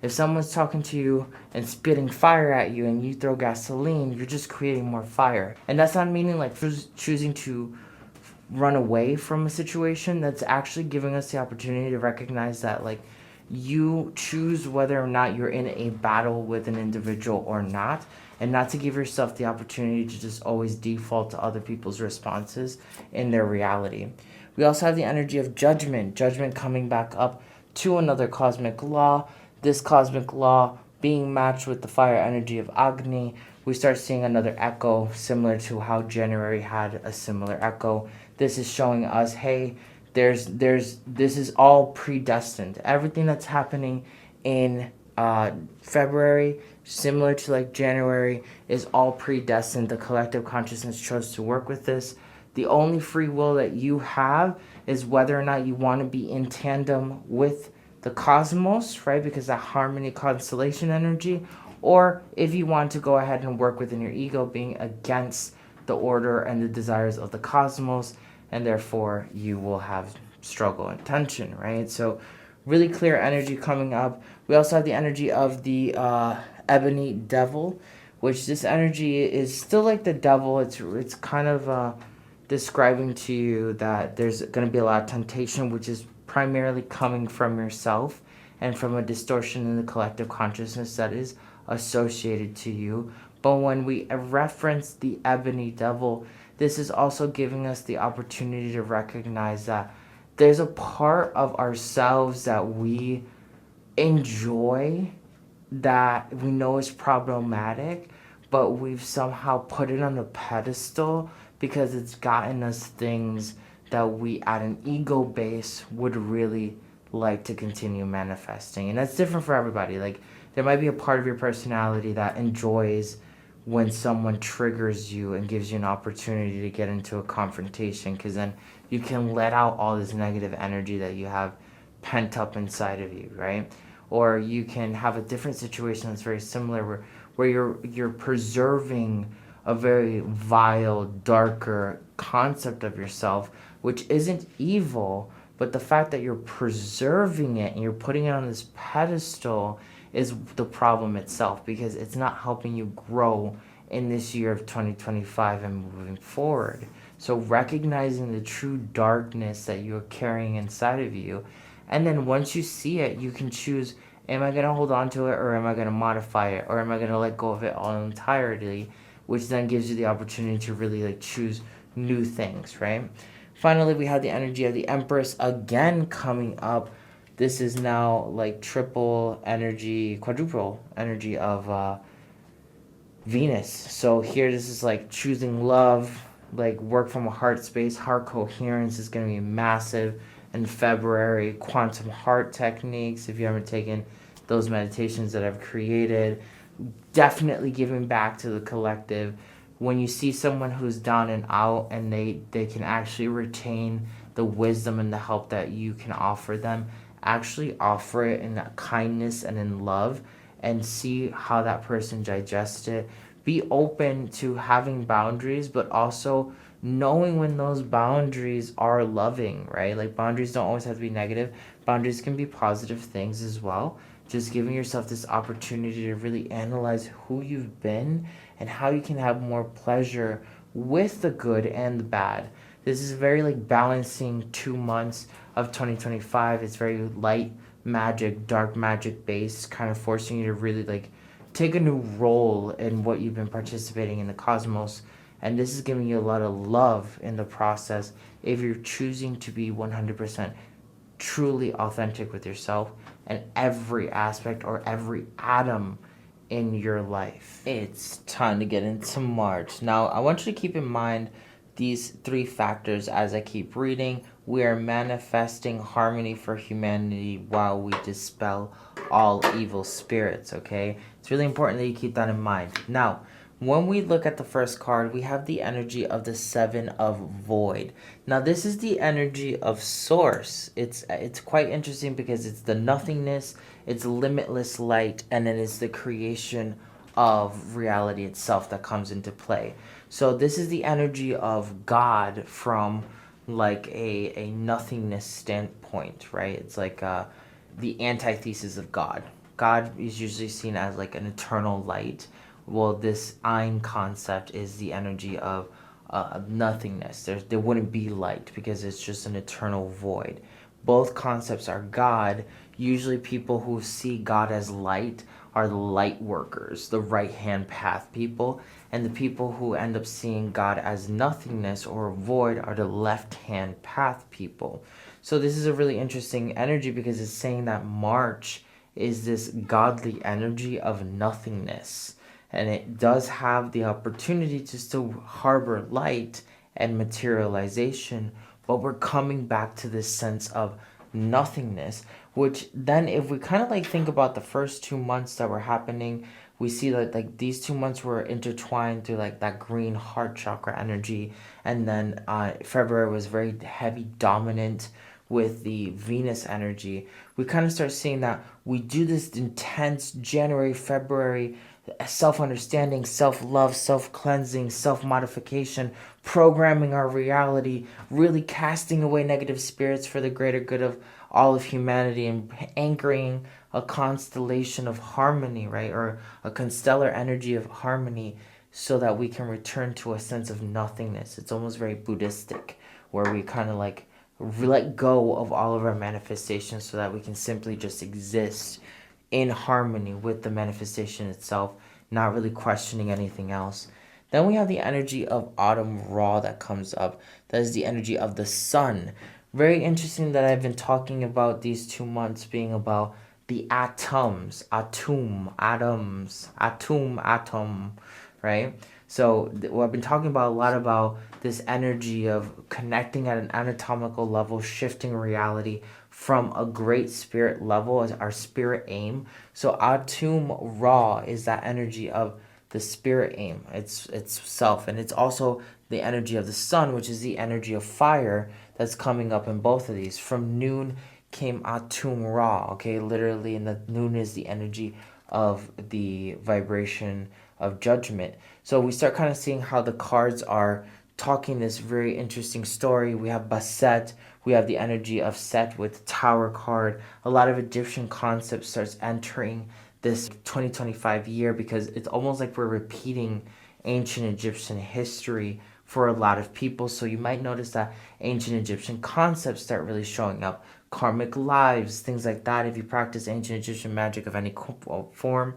if someone's talking to you and spitting fire at you and you throw gasoline, you're just creating more fire. And that's not meaning like choosing to run away from a situation. That's actually giving us the opportunity to recognize that like you choose whether or not you're in a battle with an individual or not, and not to give yourself the opportunity to just always default to other people's responses in their reality. We also have the energy of judgment coming back up to another cosmic law. This cosmic law being matched with the fire energy of Agni, we start seeing another echo similar to how January had a similar echo. This is showing us, hey, this is all predestined. Everything that's happening in February, similar to like January, is all predestined. The collective consciousness chose to work with this. The only free will that you have is whether or not you want to be in tandem with the cosmos, right? Because that harmony constellation energy, or if you want to go ahead and work within your ego, being against the order and the desires of the cosmos, and therefore you will have struggle and tension, right? So really clear energy coming up. We also have the energy of the ebony devil, which this energy is still like the devil. It's kind of describing to you that there's going to be a lot of temptation, which is primarily coming from yourself and from a distortion in the collective consciousness that is associated to you. But when we reference the ebony devil, this is also giving us the opportunity to recognize that there's a part of ourselves that we enjoy that we know is problematic, but we've somehow put it on a pedestal because it's gotten us things that we at an ego base would really like to continue manifesting. And that's different for everybody. Like, there might be a part of your personality that enjoys when someone triggers you and gives you an opportunity to get into a confrontation, because then you can let out all this negative energy that you have pent up inside of you, right? Or you can have a different situation that's very similar where you're preserving a very vile, darker concept of yourself, which isn't evil, but the fact that you're preserving it and you're putting it on this pedestal is the problem itself, because it's not helping you grow in this year of 2025 and moving forward. So recognizing the true darkness that you're carrying inside of you, and then once you see it, you can choose, am I going to hold on to it, or am I going to modify it, or am I going to let go of it all entirely, which then gives you the opportunity to really like choose new things, right? Finally, we have the energy of the Empress again coming up. This is now like triple energy, quadruple energy of Venus. So here, this is like choosing love, like work from a heart space. Heart coherence is going to be massive in February. Quantum heart techniques, if you haven't taken those meditations that I've created, definitely giving back to the collective. When you see someone who's down and out and they can actually retain the wisdom and the help that you can offer them, actually offer it in kindness and in love, and see how that person digests it. Be open to having boundaries, but also knowing when those boundaries are loving, right? Like, boundaries don't always have to be negative. Boundaries can be positive things as well. Just giving yourself this opportunity to really analyze who you've been and how you can have more pleasure with the good and the bad. This is very like balancing 2 months of 2025. It's very light magic, dark magic based, kind of forcing you to really like take a new role in what you've been participating in the cosmos. And this is giving you a lot of love in the process if you're choosing to be 100% truly authentic with yourself and every aspect or every atom in your life. It's time to get into March. Now, I want you to keep in mind these 3 factors as I keep reading. We are manifesting harmony for humanity while we dispel all evil spirits, okay? It's really important that you keep that in mind. Now, when we look at the first card, we have the energy of the 7 of Void. Now, this is the energy of Source. It's quite interesting because it's the nothingness, it's limitless light, and then it's the creation of reality itself that comes into play. So this is the energy of God from like a nothingness standpoint, right? It's like the antithesis of God. God is usually seen as like an eternal light. Well, this Ein concept is the energy of nothingness. There wouldn't be light because it's just an eternal void. Both concepts are God. Usually people who see God as light are the light workers, the right-hand path people, and the people who end up seeing God as nothingness or void are the left-hand path people. So this is a really interesting energy because it's saying that March is this godly energy of nothingness. and it does have the opportunity to still harbor light and materialization, but we're coming back to this sense of nothingness, which then if we kind of like think about the first 2 months that were happening, we see that like these 2 months were intertwined through like that green heart chakra energy, and then February was very heavy dominant with the Venus energy. We kind of start seeing that we do this intense January, February self understanding, self love, self cleansing, self modification, programming our reality, really casting away negative spirits for the greater good of all of humanity, and anchoring a constellation of harmony, right? Or a constellar energy of harmony, so that we can return to a sense of nothingness. It's almost very Buddhistic, where we kind of like let go of all of our manifestations so that we can simply just exist in harmony with the manifestation itself, not really questioning anything else. Then we have the energy of autumn raw that comes up. That is the energy of the sun. Very interesting that I've been talking about these 2 months being about the atoms, atom, right? So I've been talking about a lot about this energy of connecting at an anatomical level, shifting reality from a great spirit level as our spirit aim. So Atum Ra is that energy of the spirit aim, it's self, and it's also the energy of the sun, which is the energy of fire that's coming up in both of these. From noon came Atum Ra, okay, literally, and the noon is the energy of the vibration of judgment. So we start kind of seeing how the cards are talking this very interesting story. We have Baset, we have the energy of Set with Tower card. A lot of Egyptian concepts starts entering this 2025 year, because it's almost like we're repeating ancient Egyptian history for a lot of people. So you might notice that ancient Egyptian concepts start really showing up. Karmic lives, things like that. If you practice ancient Egyptian magic of any form,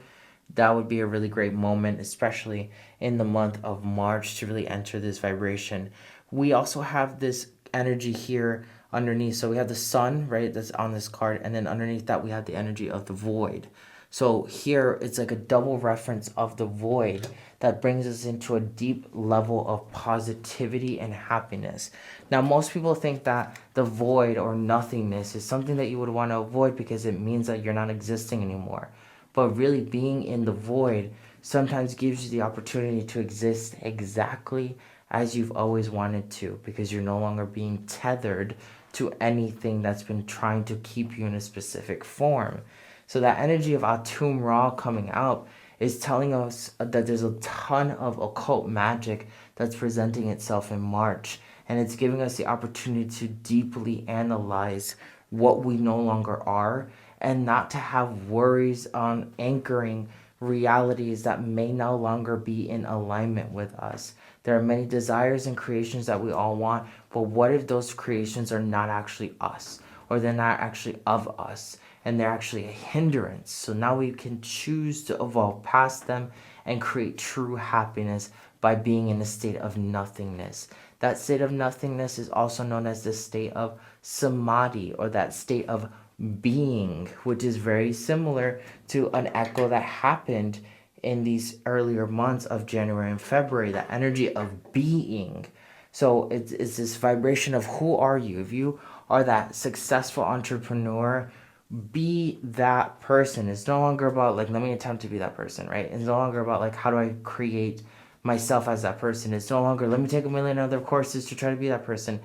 that would be a really great moment, especially in the month of March, to really enter this vibration. We also have this energy here underneath. So we have the sun, right, that's on this card, and then underneath that we have the energy of the void. So here it's like a double reference of the void that brings us into a deep level of positivity and happiness. Now, most people think that the void or nothingness is something that you would want to avoid because it means that you're not existing anymore. But really, being in the void sometimes gives you the opportunity to exist exactly as you've always wanted to, because you're no longer being tethered to anything that's been trying to keep you in a specific form. So that energy of Atum Ra coming out is telling us that there's a ton of occult magic that's presenting itself in March. And it's giving us the opportunity to deeply analyze what we no longer are, and not to have worries on anchoring realities that may no longer be in alignment with us. There are many desires and creations that we all want, but what if those creations are not actually us, or they're not actually of us, and they're actually a hindrance? So now we can choose to evolve past them and create true happiness by being in a state of nothingness. That state of nothingness is also known as the state of samadhi, or that state of being, which is very similar to an echo that happened in these earlier months of January and February, that energy of being. So it's this vibration of who are you? If you are that successful entrepreneur, be that person. It's no longer about like, let me attempt to be that person, right? It's no longer about like, how do I create myself as that person? It's no longer, let me take a million other courses to try to be that person.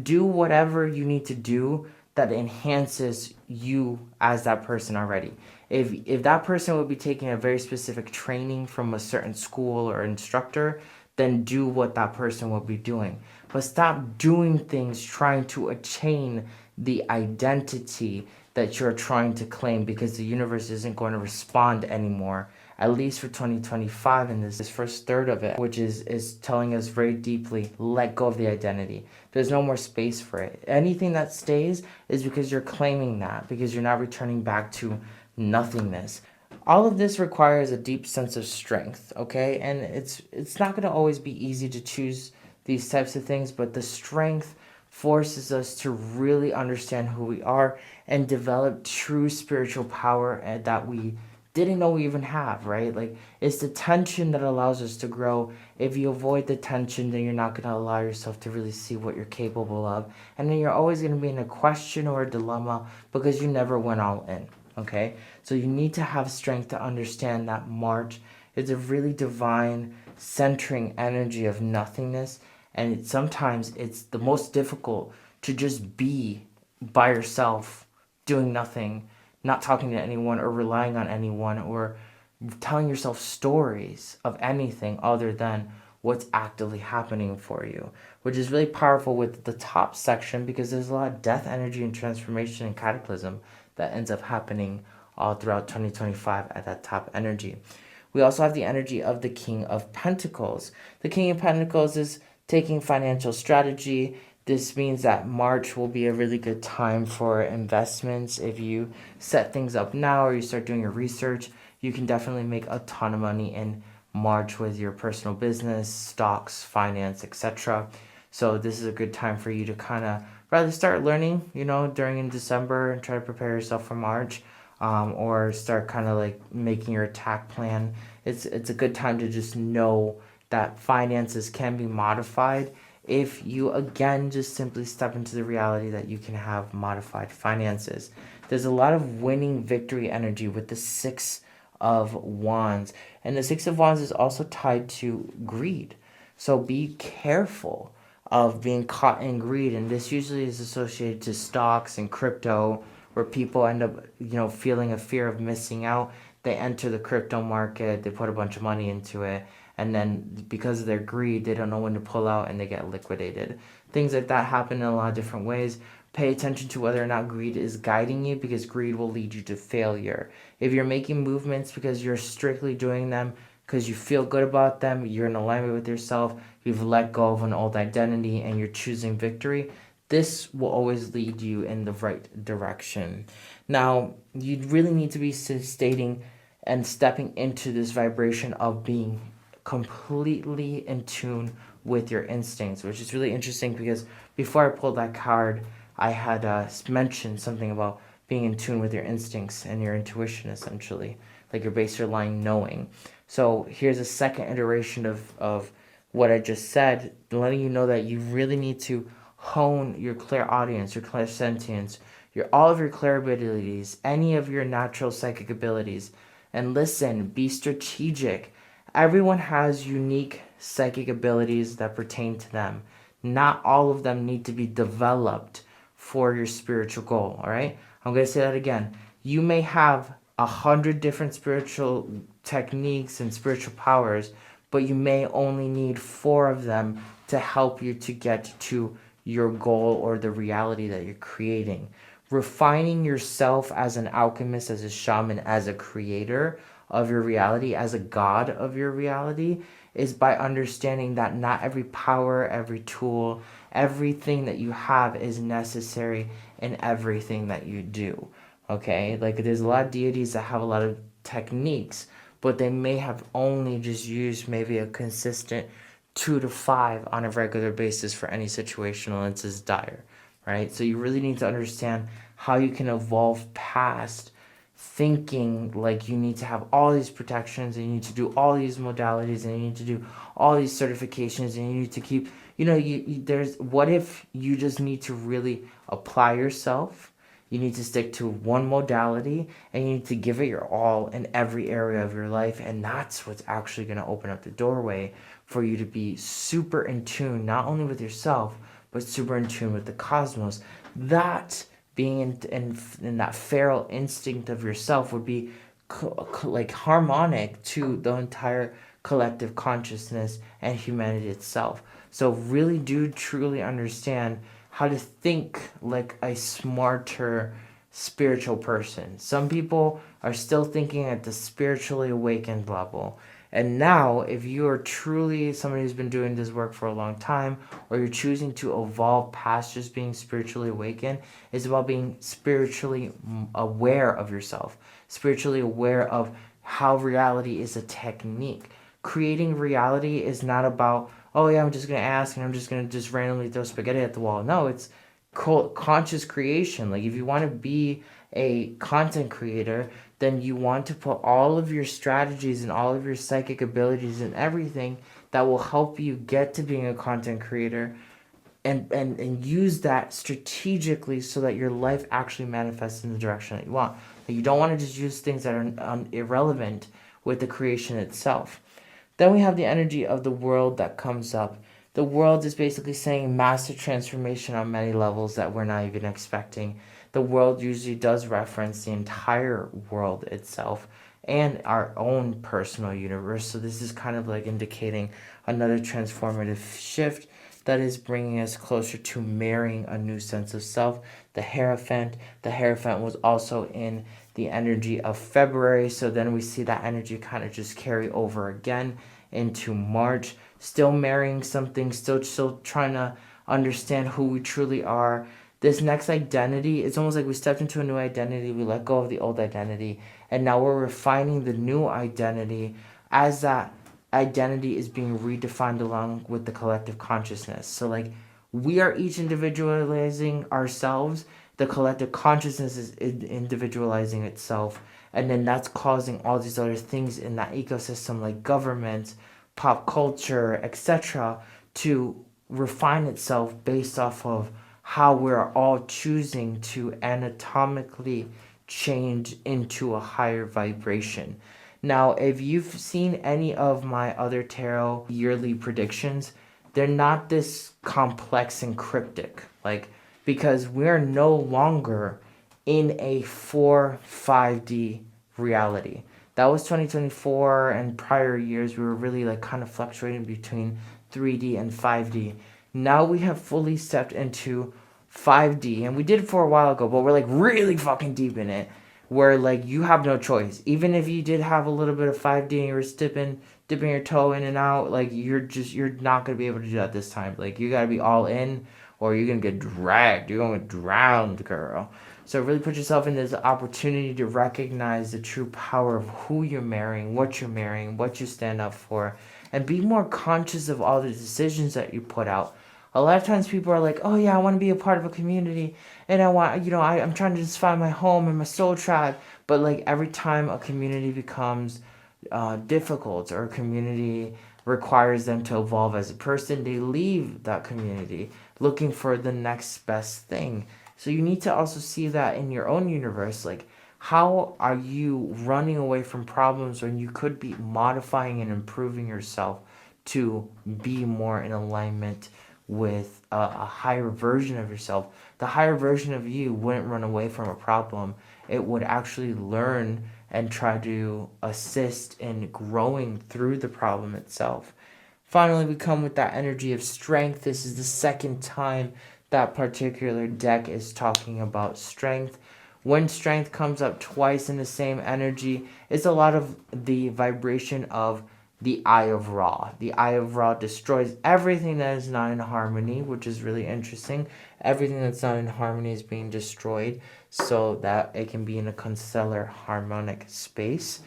Do whatever you need to do that enhances you as that person already. If that person would be taking a very specific training from a certain school or instructor, then do what that person will be doing. But stop doing things trying to attain the identity that you're trying to claim, because the universe isn't going to respond anymore, at least for 2025, and this first third of it, which is telling us very deeply, let go of the identity. There's no more space for it. Anything that stays is because you're claiming that, because you're not returning back to nothingness. All of this requires a deep sense of strength, okay? And it's not going to always be easy to choose these types of things, but the strength forces us to really understand who we are and develop true spiritual power that we didn't know we even have, right? Like, it's the tension that allows us to grow. If you avoid the tension, then you're not going to allow yourself to really see what you're capable of. And then you're always going to be in a question or a dilemma because you never went all in, okay? So you need to have strength to understand that March is a really divine, centering energy of nothingness. And sometimes it's the most difficult to just be by yourself, doing nothing, not talking to anyone or relying on anyone or telling yourself stories of anything other than what's actively happening for you, which is really powerful with the top section because there's a lot of death energy and transformation and cataclysm that ends up happening all throughout 2025 at that top energy. We also have the energy of the King of Pentacles. The King of Pentacles is taking financial strategy. This means that March will be a really good time for investments. If you set things up now or you start doing your research, you can definitely make a ton of money in March with your personal business, stocks, finance, etc. So this is a good time for you to kind of rather start learning, during in December and try to prepare yourself for March, or start kind of like making your attack plan. It's a good time to just know that finances can be modified if you again just simply step into the reality that you can have modified finances. There's a lot of winning victory energy with the Six of Wands, and the Six of Wands is also tied to greed. So be careful of being caught in greed, and this usually is associated to stocks and crypto, where people end up feeling a fear of missing out. They enter the crypto market, they put a bunch of money into it, and then because of their greed, they don't know when to pull out and they get liquidated. Things like that happen in a lot of different ways. Pay attention to whether or not greed is guiding you, because greed will lead you to failure. If you're making movements because you're strictly doing them because you feel good about them, you're in alignment with yourself, you've let go of an old identity and you're choosing victory, this will always lead you in the right direction. Now, you really need to be stating and stepping into this vibration of being completely in tune with your instincts, which is really interesting because before I pulled that card, I had mentioned something about being in tune with your instincts and your intuition, essentially, like your baseline knowing. So here's a second iteration of what I just said, letting you know that you really need to hone your clairaudience, your clairsentience, all of your clairabilities, any of your natural psychic abilities, and listen, be strategic. Everyone has unique psychic abilities that pertain to them. Not all of them need to be developed for your spiritual goal, all right? I'm going to say that again. You may have 100 different spiritual techniques and spiritual powers, but you may only need 4 of them to help you to get to your goal or the reality that you're creating. Refining yourself as an alchemist, as a shaman, as a creator of your reality, as a god of your reality, is by understanding that not every power, every tool, everything that you have is necessary in everything that you do. Okay? Like, there's a lot of deities that have a lot of techniques, but they may have only just used maybe a consistent 2 to 5 on a regular basis for any situational and it's dire, right? So you really need to understand how you can evolve past thinking like you need to have all these protections and you need to do all these modalities and you need to do all these certifications and you need to keep, there's, what if you just need to really apply yourself? You need to stick to one modality and you need to give it your all in every area of your life, and that's what's actually going to open up the doorway for you to be super in tune, not only with yourself, but super in tune with the cosmos. That being in that feral instinct of yourself would be like harmonic to the entire collective consciousness and humanity itself. So really do truly understand how to think like a smarter spiritual person. Some people are still thinking at the spiritually awakened level. And now, if you are truly somebody who's been doing this work for a long time, or you're choosing to evolve past just being spiritually awakened, it's about being spiritually aware of yourself, spiritually aware of how reality is a technique. Creating reality is not about, oh yeah, I'm just going to ask and I'm just going to just randomly throw spaghetti at the wall. No, it's conscious creation. Like if you want to be a content creator, then you want to put all of your strategies and all of your psychic abilities and everything that will help you get to being a content creator, and use that strategically so that your life actually manifests in the direction that you want. Like you don't want to just use things that are irrelevant with the creation itself. Then we have the energy of the world that comes up. The world is basically saying massive transformation on many levels that we're not even expecting. The world usually does reference the entire world itself and our own personal universe. So this is kind of like indicating another transformative shift that is bringing us closer to marrying a new sense of self. The Hierophant was also in the energy of February, so then we see that energy kind of just carry over again into March, still marrying something, still trying to understand who we truly are. This next identity, it's almost like we stepped into a new identity, we let go of the old identity, and now we're refining the new identity as that identity is being redefined along with the collective consciousness. So like we are each individualizing ourselves, the collective consciousness is individualizing itself, and then that's causing all these other things in that ecosystem like government, pop culture, etc., to refine itself based off of how we're all choosing to anatomically change into a higher vibration. Now, if you've seen any of my other tarot yearly predictions, they're not this complex and cryptic. Like, because we're no longer in a 5D reality. That was 2024, and prior years we were really like kind of fluctuating between 3D and 5D. Now we have fully stepped into 5D, and we did it for a while ago, but we're like really fucking deep in it, where like you have no choice. Even if you did have a little bit of 5D and you were dipping your toe in and out, like you're not gonna be able to do that this time. Like you gotta be all in, or you're gonna get dragged. You're gonna get drowned, girl. So really put yourself in this opportunity to recognize the true power of who you're marrying, what you stand up for, and be more conscious of all the decisions that you put out. A lot of times people are like, oh yeah, I want to be a part of a community, and I'm trying to just find my home and my soul tribe. But like every time a community becomes difficult, or a community requires them to evolve as a person, they leave that community looking for the next best thing. So you need to also see that in your own universe. Like, how are you running away from problems when you could be modifying and improving yourself to be more in alignment with a higher version of yourself? The higher version of you wouldn't run away from a problem. It would actually learn and try to assist in growing through the problem itself. Finally, we come with that energy of strength. This is the second time that particular deck is talking about strength. When strength comes up twice in the same energy, it's a lot of the vibration of the Eye of Ra. The Eye of Ra destroys everything that is not in harmony, which is really interesting. Everything that's not in harmony is being destroyed so that it can be in a constellar harmonic space.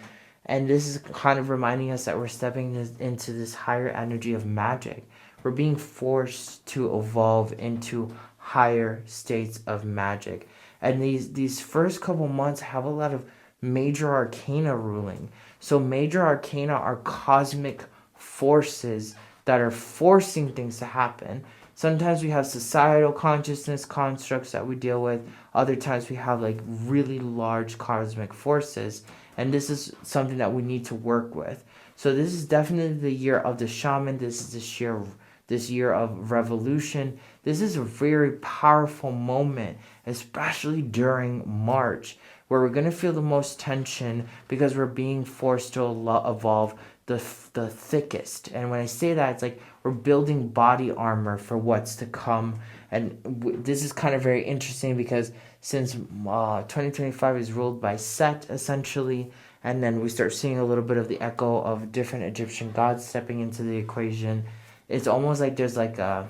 And this is kind of reminding us that we're stepping into this higher energy of magic. We're being forced to evolve into higher states of magic. And these first couple months have a lot of major arcana ruling. So major arcana are cosmic forces that are forcing things to happen. Sometimes we have societal consciousness constructs that we deal with. Other times we have like really large cosmic forces. And this is something that we need to work with. So this is definitely the year of the shaman. This is this year of revolution. This is a very powerful moment, especially during March, where we're going to feel the most tension because we're being forced to evolve the thickest. And when I say that, it's like we're building body armor for what's to come. And this is kind of very interesting because since 2025 is ruled by Set, essentially, and then we start seeing a little bit of the echo of different Egyptian gods stepping into the equation. It's almost like there's like a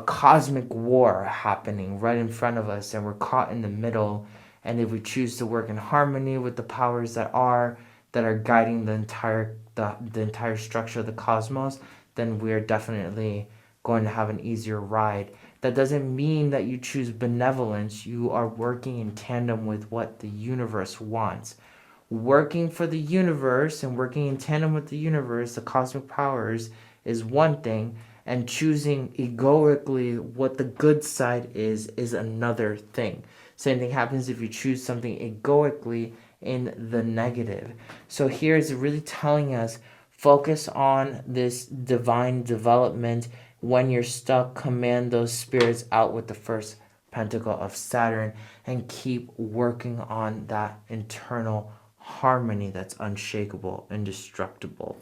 cosmic war happening right in front of us, and we're caught in the middle. And if we choose to work in harmony with the powers that are guiding the entire structure of the cosmos, then we are definitely going to have an easier ride. That doesn't mean that you choose benevolence. You are working in tandem with what the universe wants. Working for the universe and working in tandem with the universe, the cosmic powers, is one thing, and choosing egoically what the good side is another thing. Same thing happens if you choose something egoically in the negative. So here is really telling us, focus on this divine development. When you're stuck, command those spirits out with the first pentacle of Saturn and keep working on that internal harmony that's unshakable, indestructible.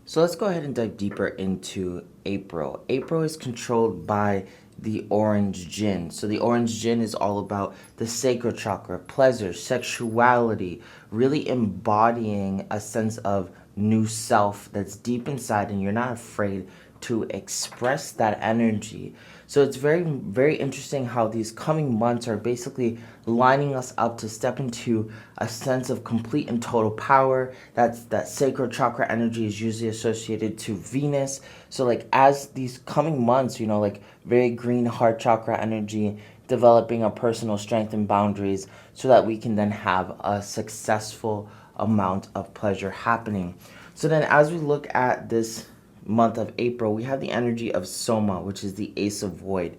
So let's go ahead and dive deeper into April. April is controlled by the orange jinn. So the orange jinn is all about the sacral chakra, pleasure, sexuality, really embodying a sense of new self that's deep inside, and you're not afraid to express that energy. So it's very, very interesting how these coming months are basically lining us up to step into a sense of complete and total power. That sacral chakra energy is usually associated to Venus. So like as these coming months, like very green heart chakra energy, developing a personal strength and boundaries so that we can then have a successful amount of pleasure happening. So then as we look at this month of April, we have the energy of Soma, which is the Ace of Void.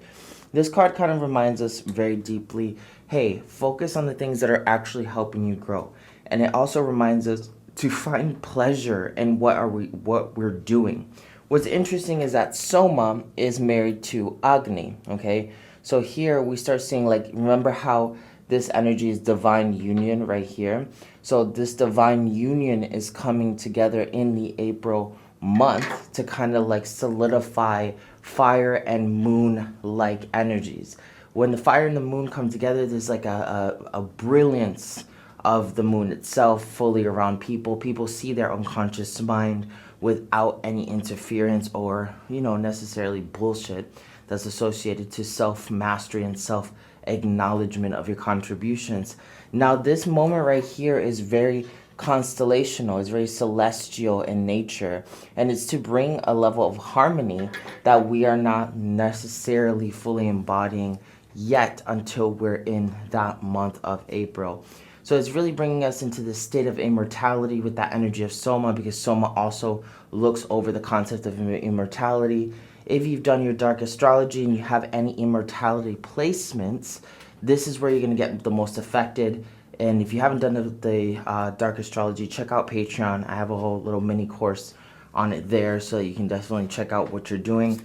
This card kind of reminds us very deeply, hey, focus on the things that are actually helping you grow. And it also reminds us to find pleasure in what we're doing. What's interesting is that Soma is married to Agni, okay? So here we start seeing, remember how this energy is divine union right here? So this divine union is coming together in the April month to kind of solidify fire and moon like energies. When the fire and the moon come together, there's a brilliance of the moon itself fully around people. People see their unconscious mind without any interference or necessarily bullshit that's associated to self-mastery and self-acknowledgement of your contributions. Now this moment right here is very constellational, it's very celestial in nature, and it's to bring a level of harmony that we are not necessarily fully embodying yet until we're in that month of April. So it's really bringing us into this state of immortality with that energy of Soma, because Soma also looks over the concept of immortality. If you've done your dark astrology and you have any immortality placements, this is where you're going to get the most affected. And if you haven't done the dark astrology, check out Patreon. I have a whole little mini course on it there, so you can definitely check out what you're doing.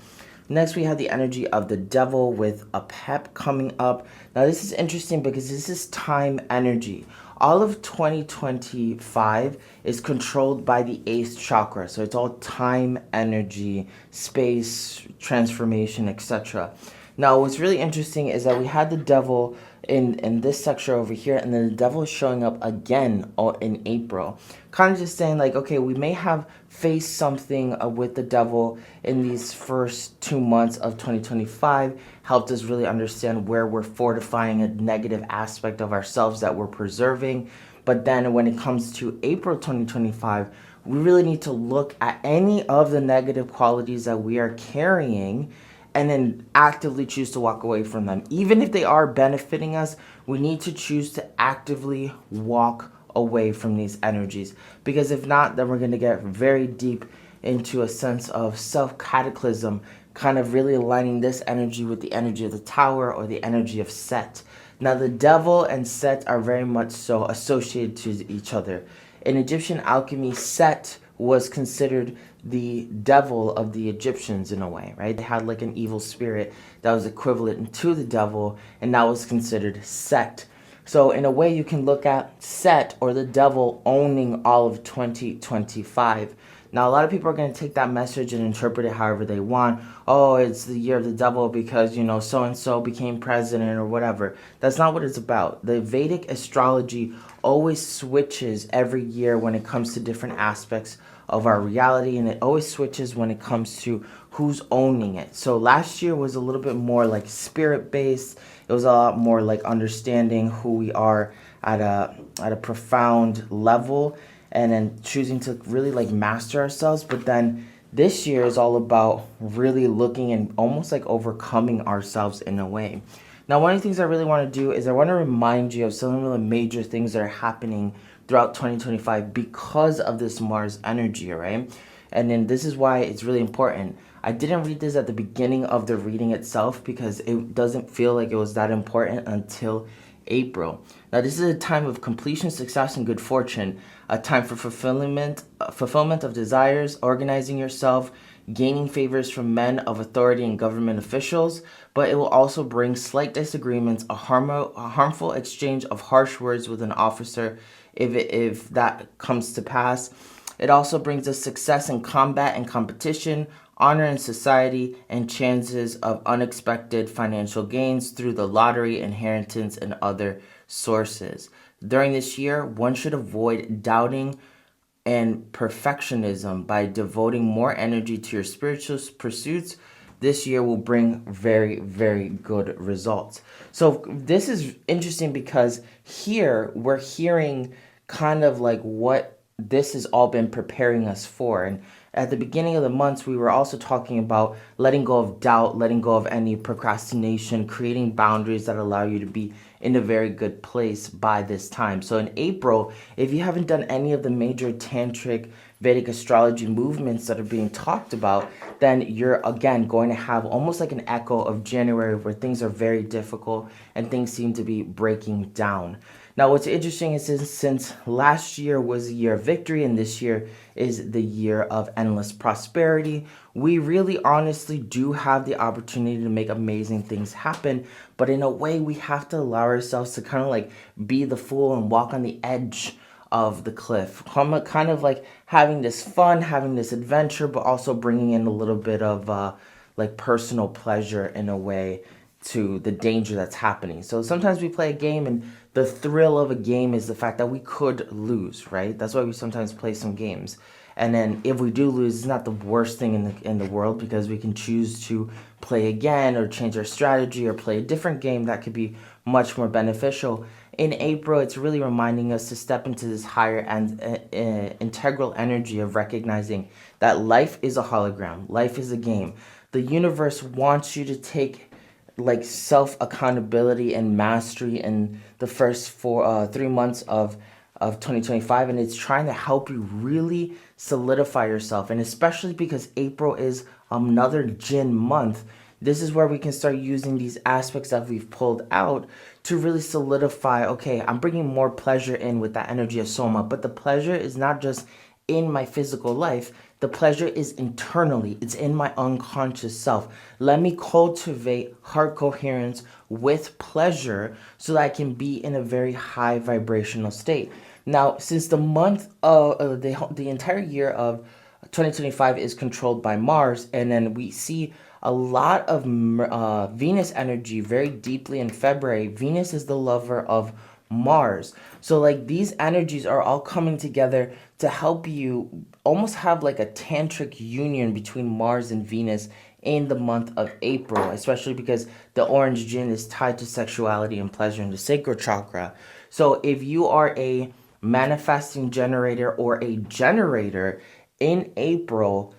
Next, we have the energy of the devil with a pep coming up. Now, this is interesting because this is time energy. All of 2025 is controlled by the 8th chakra. So it's all time, energy, space, transformation, etc. Now, what's really interesting is that we had the devil in this section over here, and then the devil is showing up again in April. Kind of just saying okay, we may have faced something with the devil in these first 2 months of 2025, helped us really understand where we're fortifying a negative aspect of ourselves that we're preserving. But then when it comes to April 2025, we really need to look at any of the negative qualities that we are carrying and then actively choose to walk away from them. Even if they are benefiting us, we need to choose to actively walk away from these energies. Because if not, then we're going to get very deep into a sense of self-cataclysm, kind of really aligning this energy with the energy of the Tower or the energy of Set. Now, the devil and Set are very much so associated to each other. In Egyptian alchemy, Set was considered the devil of the Egyptians in a way, right? They had an evil spirit that was equivalent to the devil, and that was considered Set. So in a way, you can look at Set or the devil owning all of 2025. Now, a lot of people are going to take that message and interpret it however they want. Oh, it's the year of the devil because, so-and-so became president or whatever. That's not what it's about. The Vedic astrology always switches every year when it comes to different aspects of our reality, and it always switches when it comes to who's owning it. So last year was a little bit more spirit-based. It was a lot more understanding who we are at a profound level, and then choosing to really master ourselves. But then This year is all about really looking and almost like overcoming ourselves in a way. Now, one of the things I really want to do is I want to remind you of some of the major things that are happening throughout 2025 because of this Mars energy, right? And then this is why it's really important. I didn't read this at the beginning of the reading itself because it doesn't feel like it was that important until April. Now, this is a time of completion, success, and good fortune, a time for fulfillment of desires, organizing yourself, gaining favors from men of authority and government officials, but it will also bring slight disagreements, a harmful exchange of harsh words with an officer if that comes to pass. It also brings us success in combat and competition, honor in society, and chances of unexpected financial gains through the lottery, inheritance, and other sources. During this year, one should avoid doubting and perfectionism by devoting more energy to your spiritual pursuits. This year will bring very, very good results. So this is interesting because here we're hearing kind of like what this has all been preparing us for. And at the beginning of the months, we were also talking about letting go of doubt, letting go of any procrastination, creating boundaries that allow you to be in a very good place by this time. So in April, if you haven't done any of the major tantric Vedic astrology movements that are being talked about, then you're again going to have almost like an echo of January where things are very difficult and things seem to be breaking down. Now, what's interesting is since last year was a year of victory and this year is the year of endless prosperity, we really honestly do have the opportunity to make amazing things happen. But in a way, we have to allow ourselves to kind of like be the fool and walk on the edge of the cliff. Kind of like having this fun, having this adventure, but also bringing in a little bit of like personal pleasure in a way to the danger that's happening. So sometimes we play a game and the thrill of a game is the fact that we could lose, right? That's why we sometimes play some games. And then if we do lose, it's not the worst thing in the world because we can choose to play again or change our strategy or play a different game that could be much more beneficial. In April, it's really reminding us to step into this higher and integral energy of recognizing that life is a hologram, life is a game. The universe wants you to take like self accountability and mastery in the first 3 months of 2025, and it's trying to help you really solidify yourself. And especially because April is another Jin month, this is where we can start using these aspects that we've pulled out to really solidify, okay, I'm bringing more pleasure in with that energy of Soma, but the pleasure is not just in my physical life. The pleasure is internally. It's in my unconscious self. Let me cultivate heart coherence with pleasure so that I can be in a very high vibrational state. Now, since the month of the entire year of 2025 is controlled by Mars, and then we see a lot of Venus energy very deeply in February. Venus is the lover of Mars. So like these energies are all coming together to help you almost have like a tantric union between Mars and Venus in the month of April, especially because the orange gin is tied to sexuality and pleasure in the sacral chakra. So if you are a manifesting generator or a generator in April,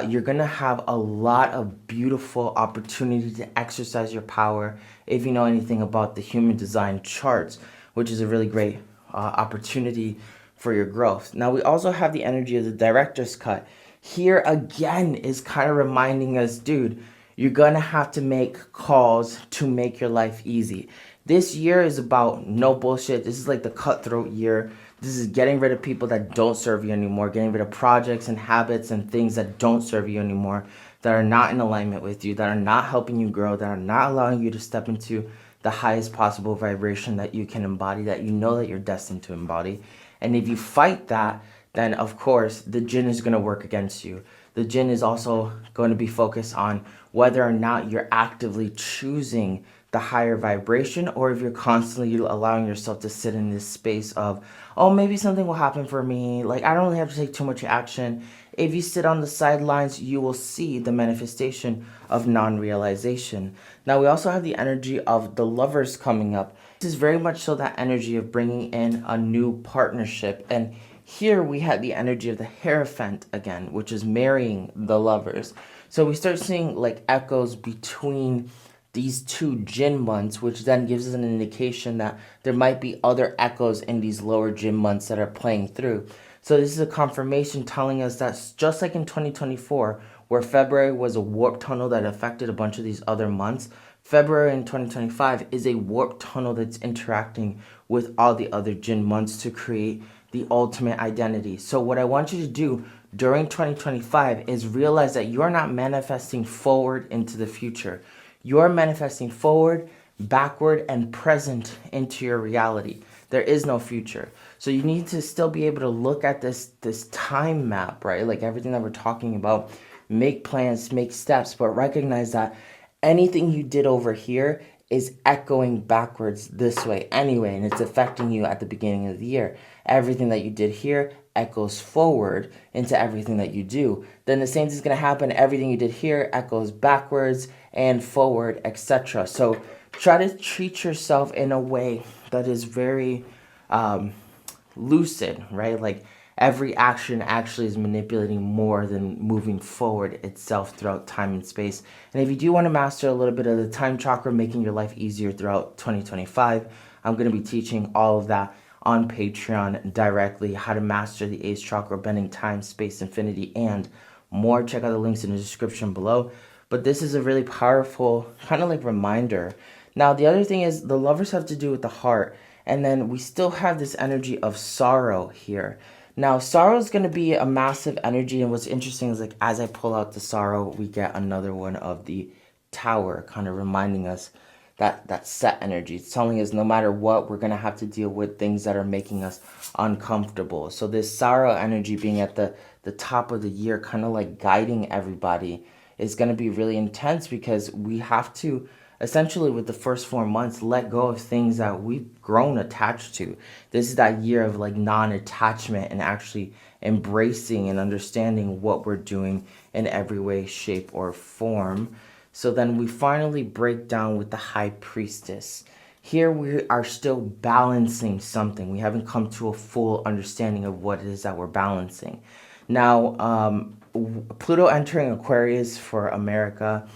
you're gonna have a lot of beautiful opportunity to exercise your power if you know anything about the human design charts, which is a really great opportunity for your growth. Now, we also have the energy of the director's cut. Here again is kind of reminding us, dude, you're gonna have to make calls to make your life easy. This year is about no bullshit. This is like the cutthroat year. This is getting rid of people that don't serve you anymore, getting rid of projects and habits and things that don't serve you anymore, that are not in alignment with you, that are not helping you grow, that are not allowing you to step into the highest possible vibration that you can embody, that you know that you're destined to embody. And if you fight that, then of course the jinn is going to work against you. The jinn is also going to be focused on whether or not you're actively choosing the higher vibration, or if you're constantly allowing yourself to sit in this space of, oh, maybe something will happen for me, like I don't really have to take too much action. If you sit on the sidelines, you will see the manifestation of non-realization. Now, we also have the energy of the lovers coming up. This is very much so that energy of bringing in a new partnership. And Here we had the energy of the Hierophant again, which is marrying the lovers. So we start seeing like echoes between these two Jin months, which then gives us an indication that there might be other echoes in these lower Jin months that are playing through. So this is a confirmation telling us that just like in 2024, where February was a warp tunnel that affected a bunch of these other months, February in 2025 is a warp tunnel that's interacting with all the other Jin months to create the ultimate identity. So what I want you to do during 2025 is realize that you're not manifesting forward into the future. You're manifesting forward, backward, and present into your reality. There is no future. So you need to still be able to look at this time map, right? Like everything that we're talking about, make plans, make steps, but recognize that anything you did over here is echoing backwards this way anyway, and it's affecting you at the beginning of the year. Everything that you did here echoes forward into everything that you do. Then the same thing is going to happen. Everything you did here echoes backwards and forward, etc. So try to treat yourself in a way that is very lucid, right? Like every action actually is manipulating more than moving forward itself throughout time and space. And if you do want to master a little bit of the time chakra, making your life easier throughout 2025, I'm going to be teaching all of that on Patreon directly, how to master the Ace Chakra, bending time, space, infinity, and more. Check out the links in the description below. But this is a really powerful kind of like reminder. Now, the other thing is the lovers have to do with the heart. And then we still have this energy of sorrow here. Now, sorrow is going to be a massive energy. And what's interesting is like as I pull out the sorrow, we get another one of the tower, kind of reminding us that set energy. It's telling us no matter what, we're going to have to deal with things that are making us uncomfortable. So this sorrow energy being at the top of the year, kind of like guiding everybody, is going to be really intense because we have to essentially with the first 4 months let go of things that we've grown attached to. This is that year of like non-attachment and actually embracing and understanding what we're doing in every way, shape, or form. So then we finally break down with the High Priestess. Here we are still balancing something. We haven't come to a full understanding of what it is that we're balancing. Now, Pluto entering Aquarius for America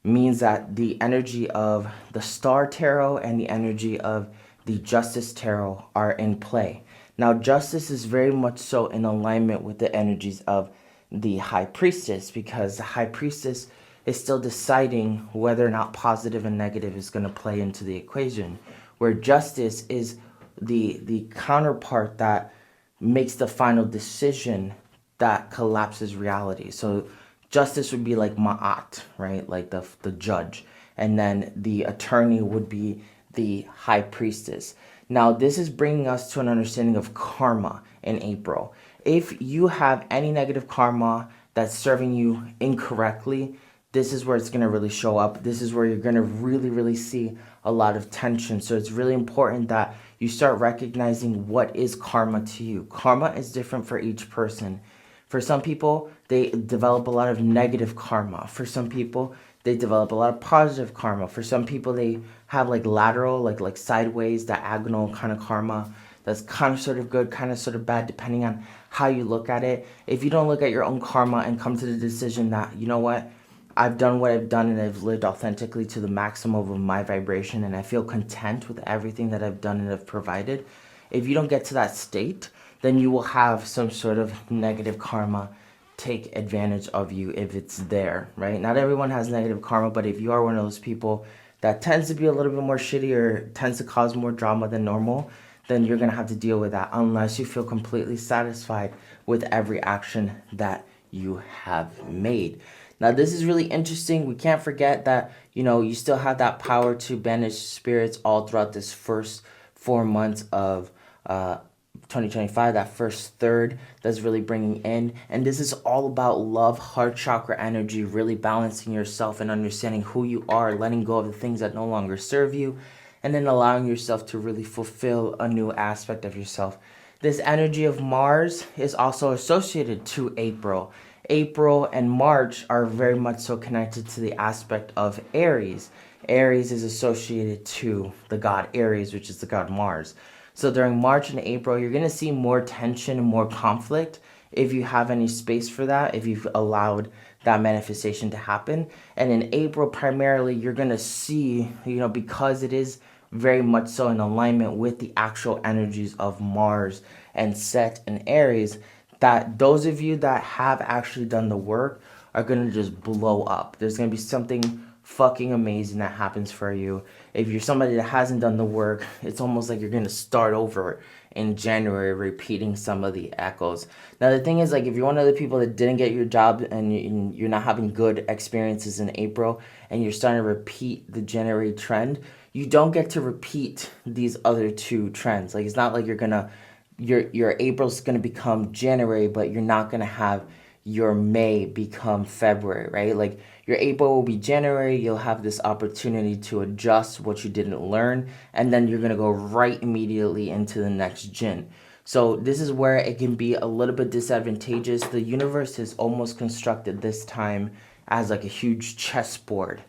means that the energy of the Star Tarot and the energy of the Justice Tarot are in play. Now, Justice is very much so in alignment with the energies of the High Priestess because the High Priestess is still deciding whether or not positive and negative is going to play into the equation, where Justice is the counterpart that makes the final decision that collapses reality. So Justice would be like Ma'at, right? Like the judge. And then the attorney would be the High Priestess. Now, this is bringing us to an understanding of karma in April. If you have any negative karma that's serving you incorrectly, this is where it's going to really show up. This is where you're going to really, really see a lot of tension. So it's really important that you start recognizing what is karma to you. Karma is different for each person. For some people, they develop a lot of negative karma. For some people, they develop a lot of positive karma. For some people, they have like lateral, like sideways, diagonal kind of karma. That's kind of sort of good, kind of sort of bad, depending on how you look at it. If you don't look at your own karma and come to the decision that, you know what, I've done what I've done and I've lived authentically to the maximum of my vibration and I feel content with everything that I've done and have provided. If you don't get to that state, then you will have some sort of negative karma take advantage of you if it's there, right? Not everyone has negative karma, but if you are one of those people that tends to be a little bit more shitty or tends to cause more drama than normal, then you're going to have to deal with that unless you feel completely satisfied with every action that you have made. Now, this is really interesting. We can't forget that, you still have that power to banish spirits all throughout this first 4 months of 2025, that first third that's really bringing in. And this is all about love, heart chakra energy, really balancing yourself and understanding who you are, letting go of the things that no longer serve you, and then allowing yourself to really fulfill a new aspect of yourself. This energy of Mars is also associated to April. April and March are very much so connected to the aspect of Aries. Aries is associated to the god Aries, which is the god Mars. So during March and April, you're going to see more tension and more conflict if you have any space for that, if you've allowed that manifestation to happen. And in April, primarily, you're going to see, because it is very much so in alignment with the actual energies of Mars and Set and Aries, that those of you that have actually done the work are going to just blow up. There's going to be something fucking amazing that happens for you. If you're somebody that hasn't done the work, it's almost like you're going to start over in January, repeating some of the echoes. Now, the thing is, like, if you're one of the people that didn't get your job and you're not having good experiences in April and you're starting to repeat the January trend, you don't get to repeat these other two trends. Like, it's not like your April's gonna become January, but you're not gonna have your May become February, right? Like, your April will be January, you'll have this opportunity to adjust what you didn't learn, and then you're gonna go right immediately into the next Jin. So this is where it can be a little bit disadvantageous. The universe is almost constructed this time as like a huge chessboard.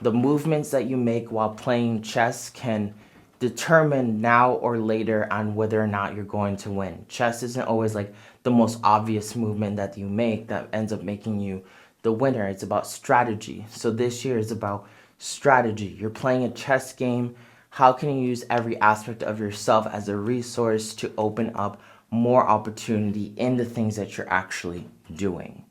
The movements that you make while playing chess can determine now or later on whether or not you're going to win. Chess isn't always like the most obvious movement that you make that ends up making you the winner. It's about strategy. So this year is about strategy. You're playing a chess game. How can you use every aspect of yourself as a resource to open up more opportunity in the things that you're actually doing?